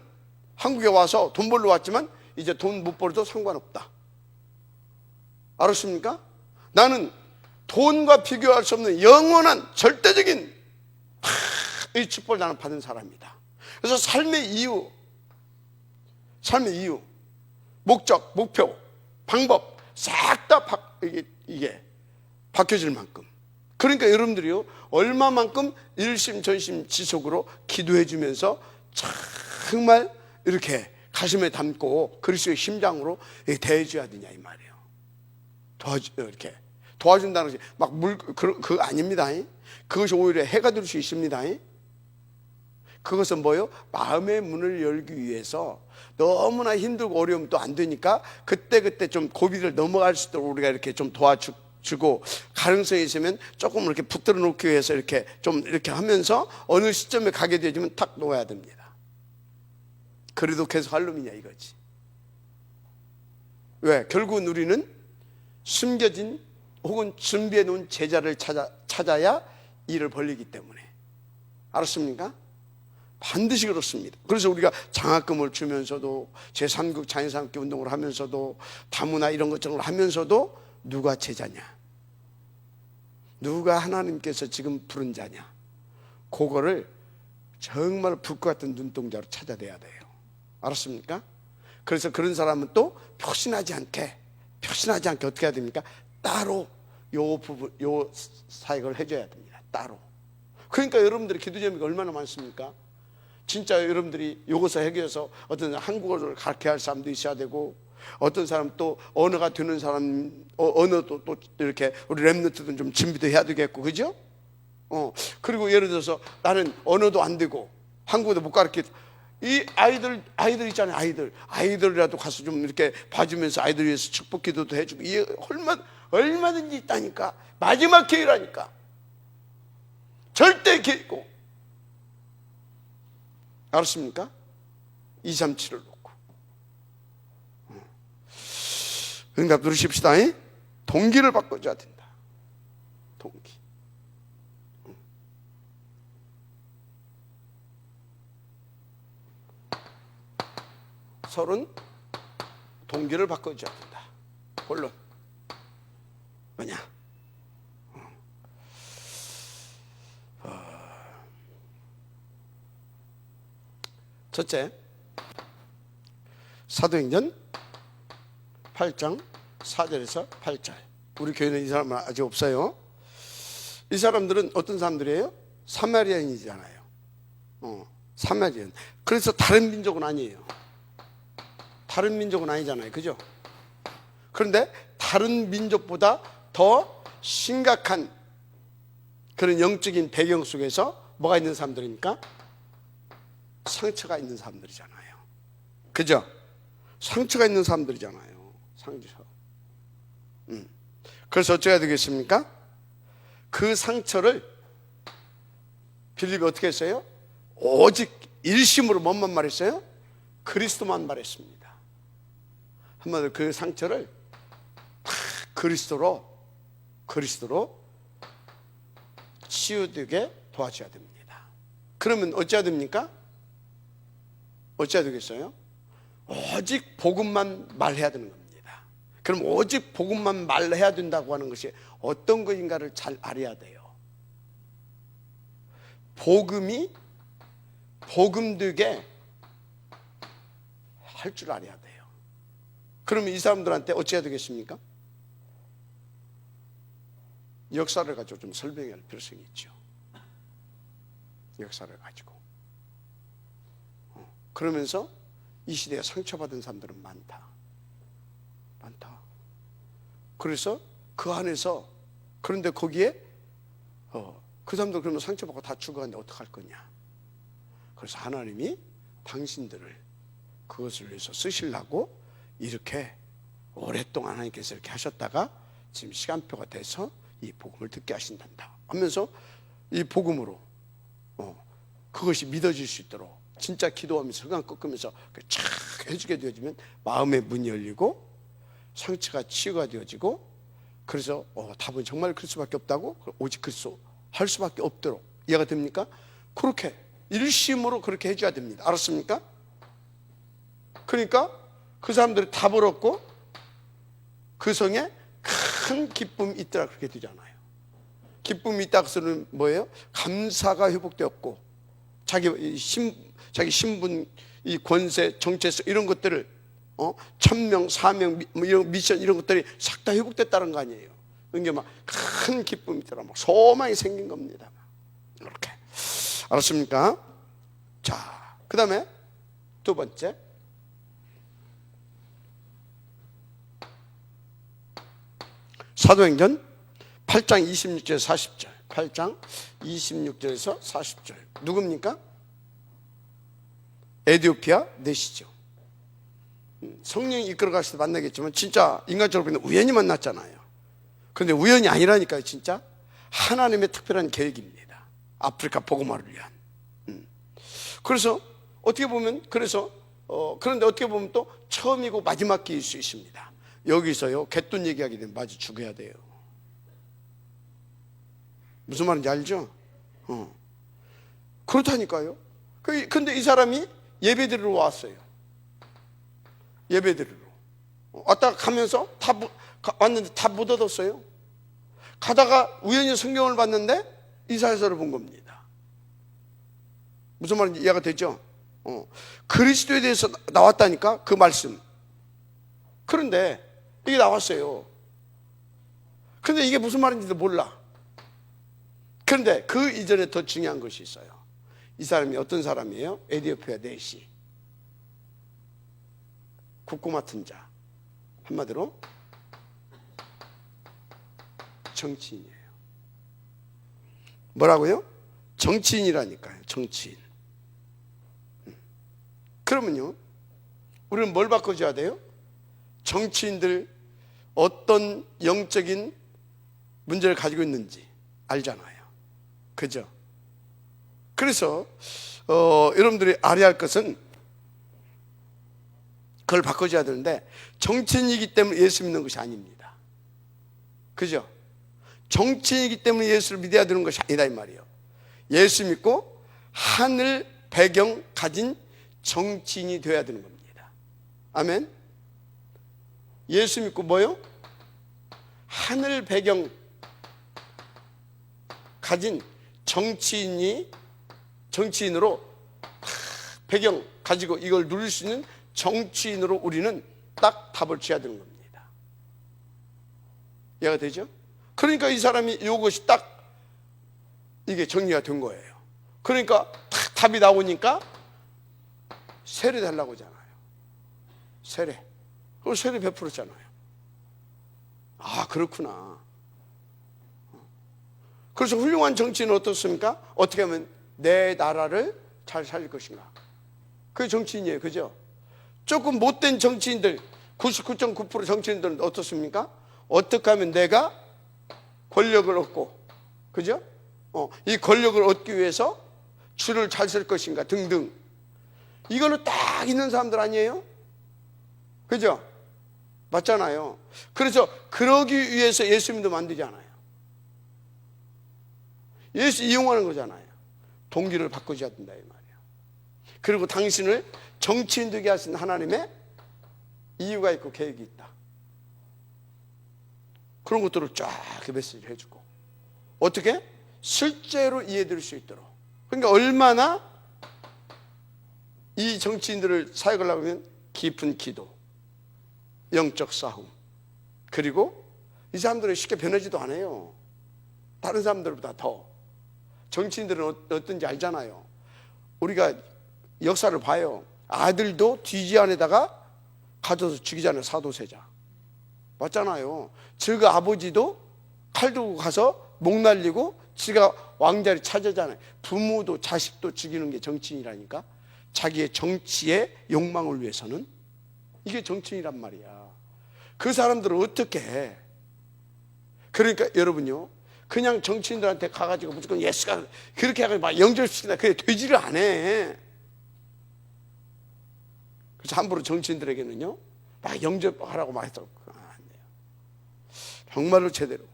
한국에 와서 돈 벌러 왔지만 이제 돈 못 벌어도 상관없다. 알았습니까? 나는 돈과 비교할 수 없는 영원한 절대적인 이 축복을 나는 받은 사람이다. 그래서 삶의 이유, 목적, 목표, 방법 싹 다 이게 바뀌어질 만큼, 그러니까 여러분들이요 얼마만큼 일심전심 지속으로 기도해 주면서 정말 이렇게 가슴에 담고 그리스도의 심장으로 대해줘야 되냐 이 말이에요. 이렇게 도와준다는 것이 그거 아닙니다. 그것이 오히려 해가 될 수 있습니다. 그것은 뭐예요? 마음의 문을 열기 위해서 너무나 힘들고 어려우면 또 안 되니까 그때 좀 고비를 넘어갈 수 있도록 우리가 이렇게 좀 도와주고, 가능성이 있으면 조금 이렇게 붙들어 놓기 위해서 이렇게 좀 이렇게 하면서 어느 시점에 가게 되면 탁 놓아야 됩니다. 그래도 계속 할 놈이냐 이거지. 왜? 결국은 우리는 숨겨진 혹은 준비해 놓은 제자를 찾아야 일을 벌리기 때문에. 알았습니까? 반드시 그렇습니다. 그래서 우리가 장학금을 주면서도 제3국 자연사학교 운동을 하면서도 다문화 이런 것들을 하면서도 누가 제자냐, 누가 하나님께서 지금 부른 자냐, 그거를 정말 불꽃 같은 눈동자로 찾아내야 돼요. 알았습니까? 그래서 그런 사람은 또 표신하지 않게 어떻게 해야 됩니까? 따로 요 부분, 요 사역을 해줘야 됩니다. 따로. 그러니까 여러분들의 기도 제목이 얼마나 많습니까? 진짜 여러분들이 이것을 해결해서 어떤 한국어를 가르쳐야 할 사람도 있어야 되고, 어떤 사람 또 언어가 되는 사람 언어도 또 이렇게 우리 렘넌트도 좀 준비도 해야 되겠고, 그죠? 그리고 예를 들어서 나는 언어도 안 되고 한국어도 못 가르쳐. 이 아이들 있잖아요. 아이들이라도 가서 좀 이렇게 봐주면서 아이들 위해서 축복 기도도 해주고, 이게 얼마든지 있다니까. 마지막 기회라니까. 절대 기회고. 알았습니까? 237을 놓고 응답 누리십시다. 동기를 바꿔줘야 된다. 동기. 서로는 동기를 바꿔줘야 된다. 본론 뭐냐? 첫째, 사도행전 8장 4절에서 8절. 우리 교회는 이 사람은 아직 없어요. 이 사람들은 어떤 사람들이에요? 사마리아인이잖아요. 사마리아인. 그래서 다른 민족은 아니에요. 다른 민족은 아니잖아요. 그죠? 그런데 다른 민족보다 더 심각한 그런 영적인 배경 속에서 뭐가 있는 사람들입니까? 상처가 있는 사람들이잖아요. 그죠? 상처가 있는 사람들이잖아요. 상처. 그래서 어쩌야 되겠습니까? 그 상처를 빌립이 어떻게 했어요? 오직 일심으로 뭐만 말했어요? 그리스도만 말했습니다. 한마디로 그 상처를 그리스도로 치유되게 도와줘야 됩니다. 그러면 어찌해야 됩니까? 어찌해야 되겠어요? 오직 복음만 말해야 되는 겁니다. 그럼 오직 복음만 말해야 된다고 하는 것이 어떤 것인가를 잘 알아야 돼요. 복음이 복음되게 할 줄 알아야 돼요. 그러면 이 사람들한테 어찌해야 되겠습니까? 역사를 가지고 좀 설명할 필요성이 있죠. 역사를 가지고. 그러면서 이 시대에 상처받은 사람들은 많다. 그래서 그 안에서, 그런데 거기에 그 사람들 그러면 상처받고 다 죽어가는데 어떡할 거냐. 그래서 하나님이 당신들을 그것을 위해서 쓰시려고 이렇게 오랫동안 하나님께서 이렇게 하셨다가 지금 시간표가 돼서 이 복음을 듣게 하신단다 하면서 이 복음으로 그것이 믿어질 수 있도록 진짜 기도하면서 흑암 꺾으면서 쫙 해주게 되어지면 마음의 문이 열리고 상처가 치유가 되어지고, 그래서 답은 정말 그리스도밖에 없다고, 오직 그리스도 할 수밖에 없도록. 이해가 됩니까? 그렇게 일심으로 그렇게 해줘야 됩니다. 알았습니까? 그러니까 그 사람들이 답을 얻고 그 성에 큰 기쁨이 있더라 그렇게 되잖아요. 기쁨이 있다 그것은 뭐예요? 감사가 회복되었고 자기 신분, 이 권세, 정체성 이런 것들을 천명, 사명, 이런 미션 이런 것들이 싹 다 회복됐다는 거 아니에요. 그게 막 큰 기쁨이 있더라, 막 소망이 생긴 겁니다. 이렇게. 알았습니까? 자, 그 다음에 두 번째, 사도행전 8장 26절에서 40절. 8장 26절에서 40절. 누굽니까? 에티오피아 내시죠. 성령이 이끌어 가실 때 만나겠지만 진짜 인간적으로 보면 우연히 만났잖아요. 그런데 우연이 아니라니까요. 진짜 하나님의 특별한 계획입니다. 아프리카 복음화를 위한. 그래서 어떻게 보면 그런데 어떻게 보면 또 처음이고 마지막 기회일 수 있습니다. 여기서요 개돈 얘기하게 되면 마저 죽어야 돼요. 무슨 말인지 알죠? 그렇다니까요. 근데 이 사람이 예배드리러 왔어요. 예배드리러 왔다가 가면서 왔는데 다 못 얻었어요. 가다가 우연히 성경을 봤는데 이사야서를 본 겁니다. 무슨 말인지 이해가 되죠? 그리스도에 대해서 나왔다니까, 그 말씀. 그런데 이게 나왔어요. 그런데 이게 무슨 말인지도 몰라. 그런데 그 이전에 더 중요한 것이 있어요. 이 사람이 어떤 사람이에요? 에티오피아 내시, 국고 맡은 자, 한마디로 정치인이에요. 뭐라고요? 정치인이라니까요. 정치인. 그러면요 우리는 뭘 바꿔줘야 돼요? 정치인들 어떤 영적인 문제를 가지고 있는지 알잖아요. 그죠? 그래서 여러분들이 알아야 할 것은 그걸 바꿔줘야 되는데, 정치인이기 때문에 예수 믿는 것이 아닙니다. 그죠? 정치인이기 때문에 예수를 믿어야 되는 것이 아니다 이 말이에요. 예수 믿고 하늘 배경 가진 정치인이 되어야 되는 겁니다. 아멘. 예수 믿고 뭐요? 하늘 배경 가진 정치인으로 배경 가지고 이걸 누릴 수 있는 정치인으로 우리는 딱 답을 지어야 되는 겁니다. 이해가 되죠? 그러니까 이 사람이 이것이 딱 이게 정리가 된 거예요. 그러니까 딱 답이 나오니까 세례 달라고 하잖아요. 세례. 그걸 세례 베풀었잖아요. 아, 그렇구나. 그래서 훌륭한 정치인은 어떻습니까? 어떻게 하면 내 나라를 잘 살릴 것인가. 그게 정치인이에요. 그죠? 조금 못된 정치인들, 99.9% 정치인들은 어떻습니까? 어떻게 하면 내가 권력을 얻고, 그죠? 이 권력을 얻기 위해서 주를 잘 쓸 것인가 등등. 이걸로 딱 있는 사람들 아니에요? 그죠? 맞잖아요. 그래서 그러기 위해서 예수님도 만들지 않아요. 예수 이용하는 거잖아요. 동기를 바꿔줘야 된다 이 말이에요. 그리고 당신을 정치인 되게 하신 하나님의 이유가 있고 계획이 있다. 그런 것들을 쫙 메시지를 해주고 어떻게? 실제로 이해될 수 있도록. 그러니까 얼마나 이 정치인들을 사역하려고 하면 깊은 기도, 영적 싸움, 그리고 이 사람들은 쉽게 변하지도 않아요. 다른 사람들보다 더. 정치인들은 어떤지 알잖아요. 우리가 역사를 봐요. 아들도 뒤지 안에다가 가둬서 죽이잖아요. 사도세자. 맞잖아요. 즉 아버지도 칼 들고 가서 목 날리고 지가 왕자를 찾아잖아요. 부모도 자식도 죽이는 게 정치인이라니까. 자기의 정치의 욕망을 위해서는. 이게 정치인이란 말이야. 그 사람들은 어떻게 해? 그러니까 여러분요, 그냥 정치인들한테 가가지고 무조건 예수가 그렇게 해가지고 막 영접시키나 그게 되지를 않아. 그래서 함부로 정치인들에게는요 막 영접하라고 막 해서 안 돼요. 정말로 제대로.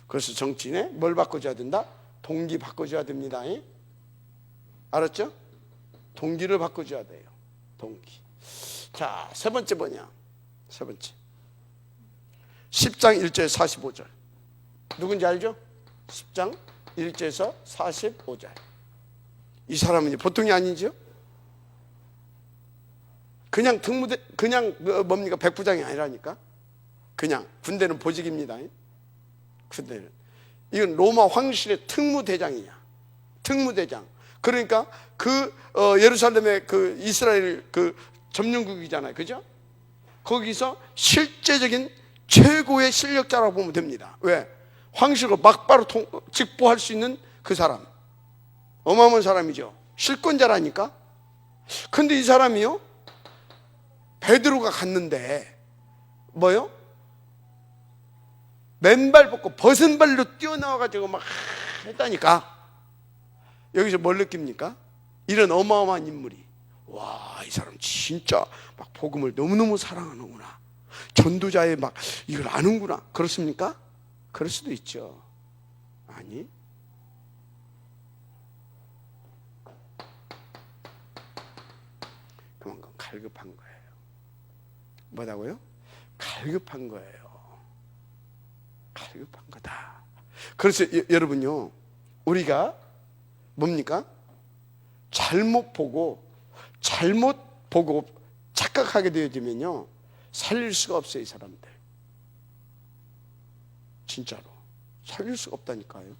그래서 정치인에 뭘 바꿔줘야 된다? 동기 바꿔줘야 됩니다. 알았죠? 동기를 바꿔줘야 돼요. 동기. 자, 세 번째 뭐냐? 세 번째 10장 1절 45절 누군지 알죠? 10장 1절에서 45절. 이 사람은 보통이 아니죠? 그냥 특무대, 그냥 뭡니까? 백부장이 아니라니까. 그냥 군대는 보직입니다. 군대는 이건 로마 황실의 특무대장이야. 특무대장. 그러니까 그 예루살렘의 그 이스라엘 그 점령국이잖아요. 그죠? 거기서 실제적인 최고의 실력자라고 보면 됩니다. 왜? 황실을 막바로 직보할 수 있는 그 사람. 어마어마한 사람이죠. 실권자라니까. 근데 이 사람이요, 베드로가 갔는데 뭐요? 맨발 벗고 벗은 발로 뛰어나와가지고 막 했다니까. 여기서 뭘 느낍니까? 이런 어마어마한 인물이, 와, 이 사람 진짜 막 복음을 너무너무 사랑하는구나, 전도자의 막 이걸 아는구나. 그렇습니까? 그럴 수도 있죠. 아니, 그만큼 갈급한 거예요. 뭐라고요? 갈급한 거예요. 갈급한 거다. 그래서 여러분요, 우리가 뭡니까? 잘못 보고 착각하게 되어지면요 살릴 수가 없어요. 이 사람들 진짜로 살릴 수가 없다니까요.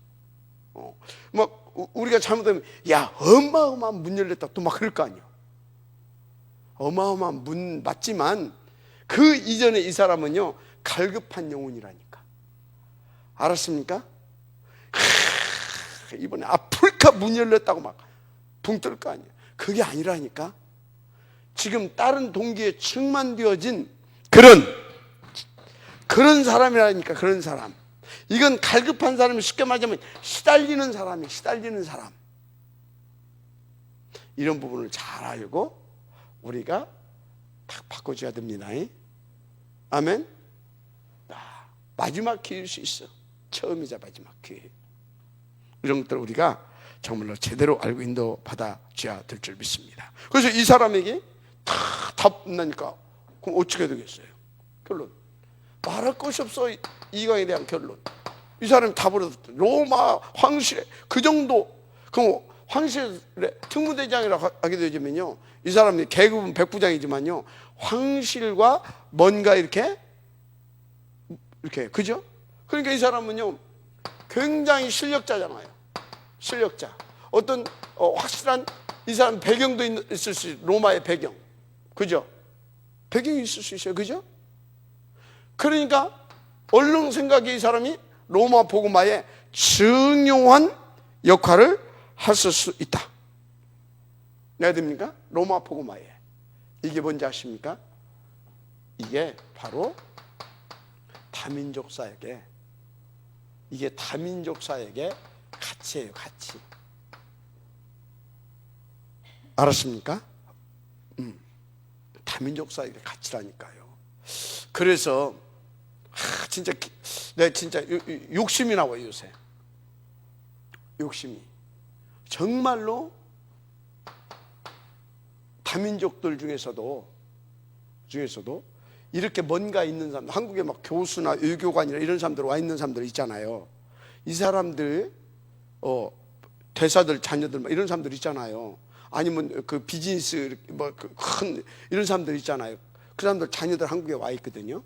막 우리가 잘못하면 야, 어마어마한 문 열렸다 또 막 그럴 거 아니에요. 어마어마한 문 맞지만 그 이전에 이 사람은요 갈급한 영혼이라니까. 알았습니까? 이번에 아프리카 문 열렸다고 막 붕 뜰 거 아니에요. 그게 아니라니까. 지금 다른 동기에 충만되어진 그런 사람이라니까. 그런 사람. 이건 갈급한 사람이 쉽게 말하자면 시달리는 사람이에요. 시달리는 사람. 이런 부분을 잘 알고 우리가 딱 바꿔줘야 됩니다. 아멘. 마지막 기회일 수 있어. 처음이자 마지막 기회. 이런 것들을 우리가 정말로 제대로 알고 인도받아줘야 될 줄 믿습니다. 그래서 이 사람에게 다 답 나니까 그럼 어떻게 되겠어요? 결론. 말할 것이 없어. 이강에 대한 결론. 이 사람이 답을 얻었다. 로마 황실에 그 정도 그럼 황실의 특무대장이라고 하게 되면요, 이 사람이 계급은 백부장이지만요, 황실과 뭔가 이렇게 그죠? 그러니까 이 사람은요 굉장히 실력자잖아요. 실력자. 어떤 확실한 이 사람 배경도 있을 수 있어요. 로마의 배경. 그죠? 배경이 있을 수 있어요. 그죠? 그러니까 얼른 생각에 이 사람이 로마 복음화에 중요한 역할을 했을 수 있다. 왜 됩니까? 로마 복음화에. 이게 뭔지 아십니까? 이게 바로 다민족 사역의, 이게 다민족 사역의 가치예요. 가치. 알았습니까? 다민족 사역의 가치라니까요. 그래서 진짜 내가 진짜 욕심이 나와요. 요새 욕심이 정말로 다민족들 중에서도 이렇게 뭔가 있는 사람, 한국에 막 교수나 외교관이나 이런 사람들 와 있는 사람들 있잖아요. 이 사람들 대사들 자녀들 막 이런 사람들 있잖아요. 아니면 그 비즈니스 뭐 큰 이런 사람들 있잖아요. 그 사람들 자녀들 한국에 와 있거든요.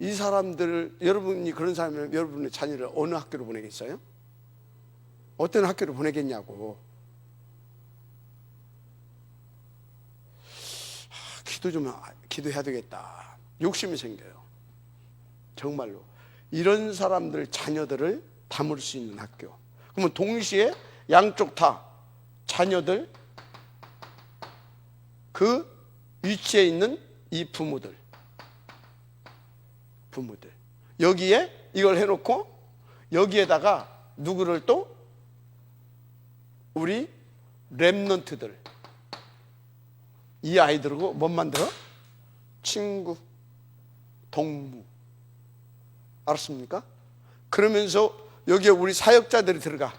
이 사람들을, 여러분이 그런 사람이면 여러분의 자녀를 어느 학교로 보내겠어요? 어떤 학교로 보내겠냐고. 기도해야 되겠다. 욕심이 생겨요. 정말로 이런 사람들 자녀들을 담을 수 있는 학교. 그러면 동시에 양쪽 다 자녀들, 그 위치에 있는 이 부모들 여기에 이걸 해놓고 여기에다가 누구를 또 우리 렘넌트들, 이 아이들하고 뭐 만들어? 친구, 동무. 알았습니까? 그러면서 여기에 우리 사역자들이 들어가.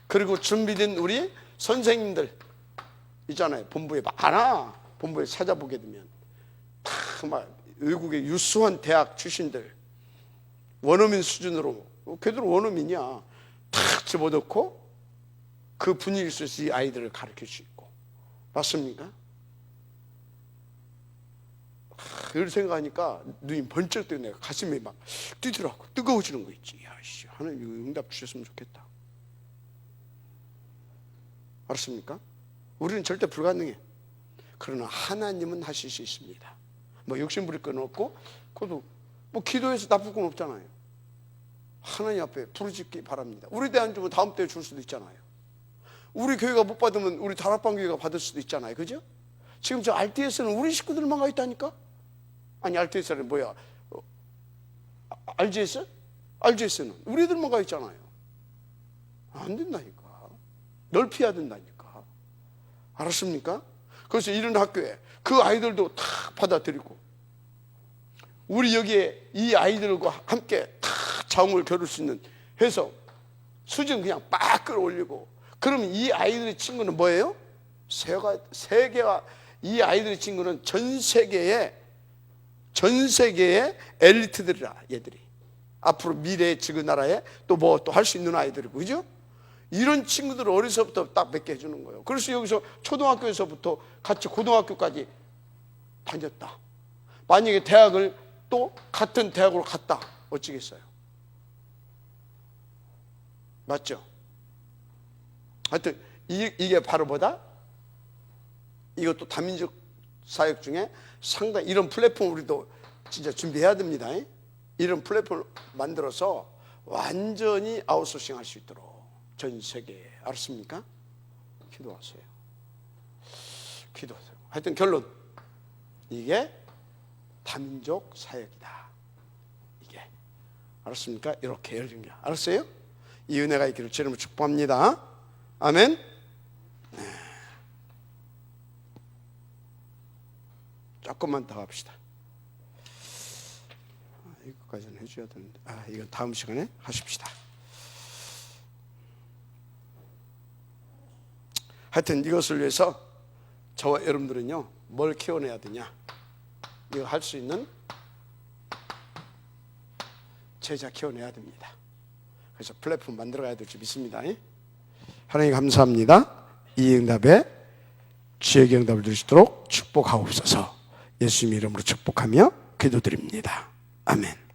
그리고 준비된 우리 선생님들 있잖아요. 본부에 많아. 본부에 찾아보게 되면 다 막 외국의 유수한 대학 출신들, 원어민 수준으로, 걔들 원어민이야, 탁 집어넣고 그 분위기 속에서 이 아이들을 가르칠 수 있고. 맞습니까? 그걸 생각하니까 눈이 번쩍 뜨고 내가 가슴이 막 뛰더라고. 뜨거워지는 거 있지. 야, 씨, 하나님 응답 주셨으면 좋겠다. 알았습니까? 우리는 절대 불가능해. 그러나 하나님은 하실 수 있습니다. 뭐 욕심부릴 건 없고, 그것도 뭐 기도해서 나쁠 건 없잖아요. 하나님 앞에 부르짖기 바랍니다. 우리 때 안 주면 다음 때에 줄 수도 있잖아요. 우리 교회가 못 받으면 우리 다락방 교회가 받을 수도 있잖아요. 그죠? 지금 저 RTS는 우리 식구들만 가 있다니까? 아니, RTS는 뭐야? RGS? RGS는 우리들만 가 있잖아요. 안 된다니까. 넓혀야 된다니까. 알았습니까? 그래서 이런 학교에 그 아이들도 다 받아들이고, 우리 여기에 이 아이들과 함께 다 자웅을 겨룰 수 있는 해서 수준 그냥 빡 끌어올리고, 그러면 이 아이들의 친구는 뭐예요? 세계와, 이 아이들의 친구는 전 세계의 엘리트들이라. 얘들이 앞으로 미래의 지구 나라에 또 뭐 또 할 수 있는 아이들이고, 그죠? 이런 친구들을 어려서부터 딱 맺게 해주는 거예요. 그래서 여기서 초등학교에서부터 같이 고등학교까지 다녔다. 만약에 대학을 또 같은 대학으로 갔다, 어찌겠어요? 맞죠? 하여튼 이게 바로 뭐다? 이것도 다민족 사역 중에 상당히, 이런 플랫폼 우리도 진짜 준비해야 됩니다. 이런 플랫폼을 만들어서 완전히 아웃소싱 할 수 있도록 전 세계에. 알았습니까? 기도하세요. 기도하세요. 하여튼 결론, 이게 다민족 사역이다. 이게. 알았습니까? 이렇게 열린 게. 알았어요? 이 은혜가 있기를 주님을 축복합니다. 아멘. 네. 조금만 더 합시다. 이거까지는 해줘야 되는데, 이건 다음 시간에 하십시다. 하여튼 이것을 위해서 저와 여러분들은요, 뭘 키워내야 되냐? 이거 할 수 있는 제자 키워내야 됩니다. 그래서 플랫폼 만들어 가야 될 줄 믿습니다. 하나님 감사합니다. 이 응답에 주의 응답을 들으시도록 축복하옵소서. 예수님 이름으로 축복하며 기도드립니다. 아멘.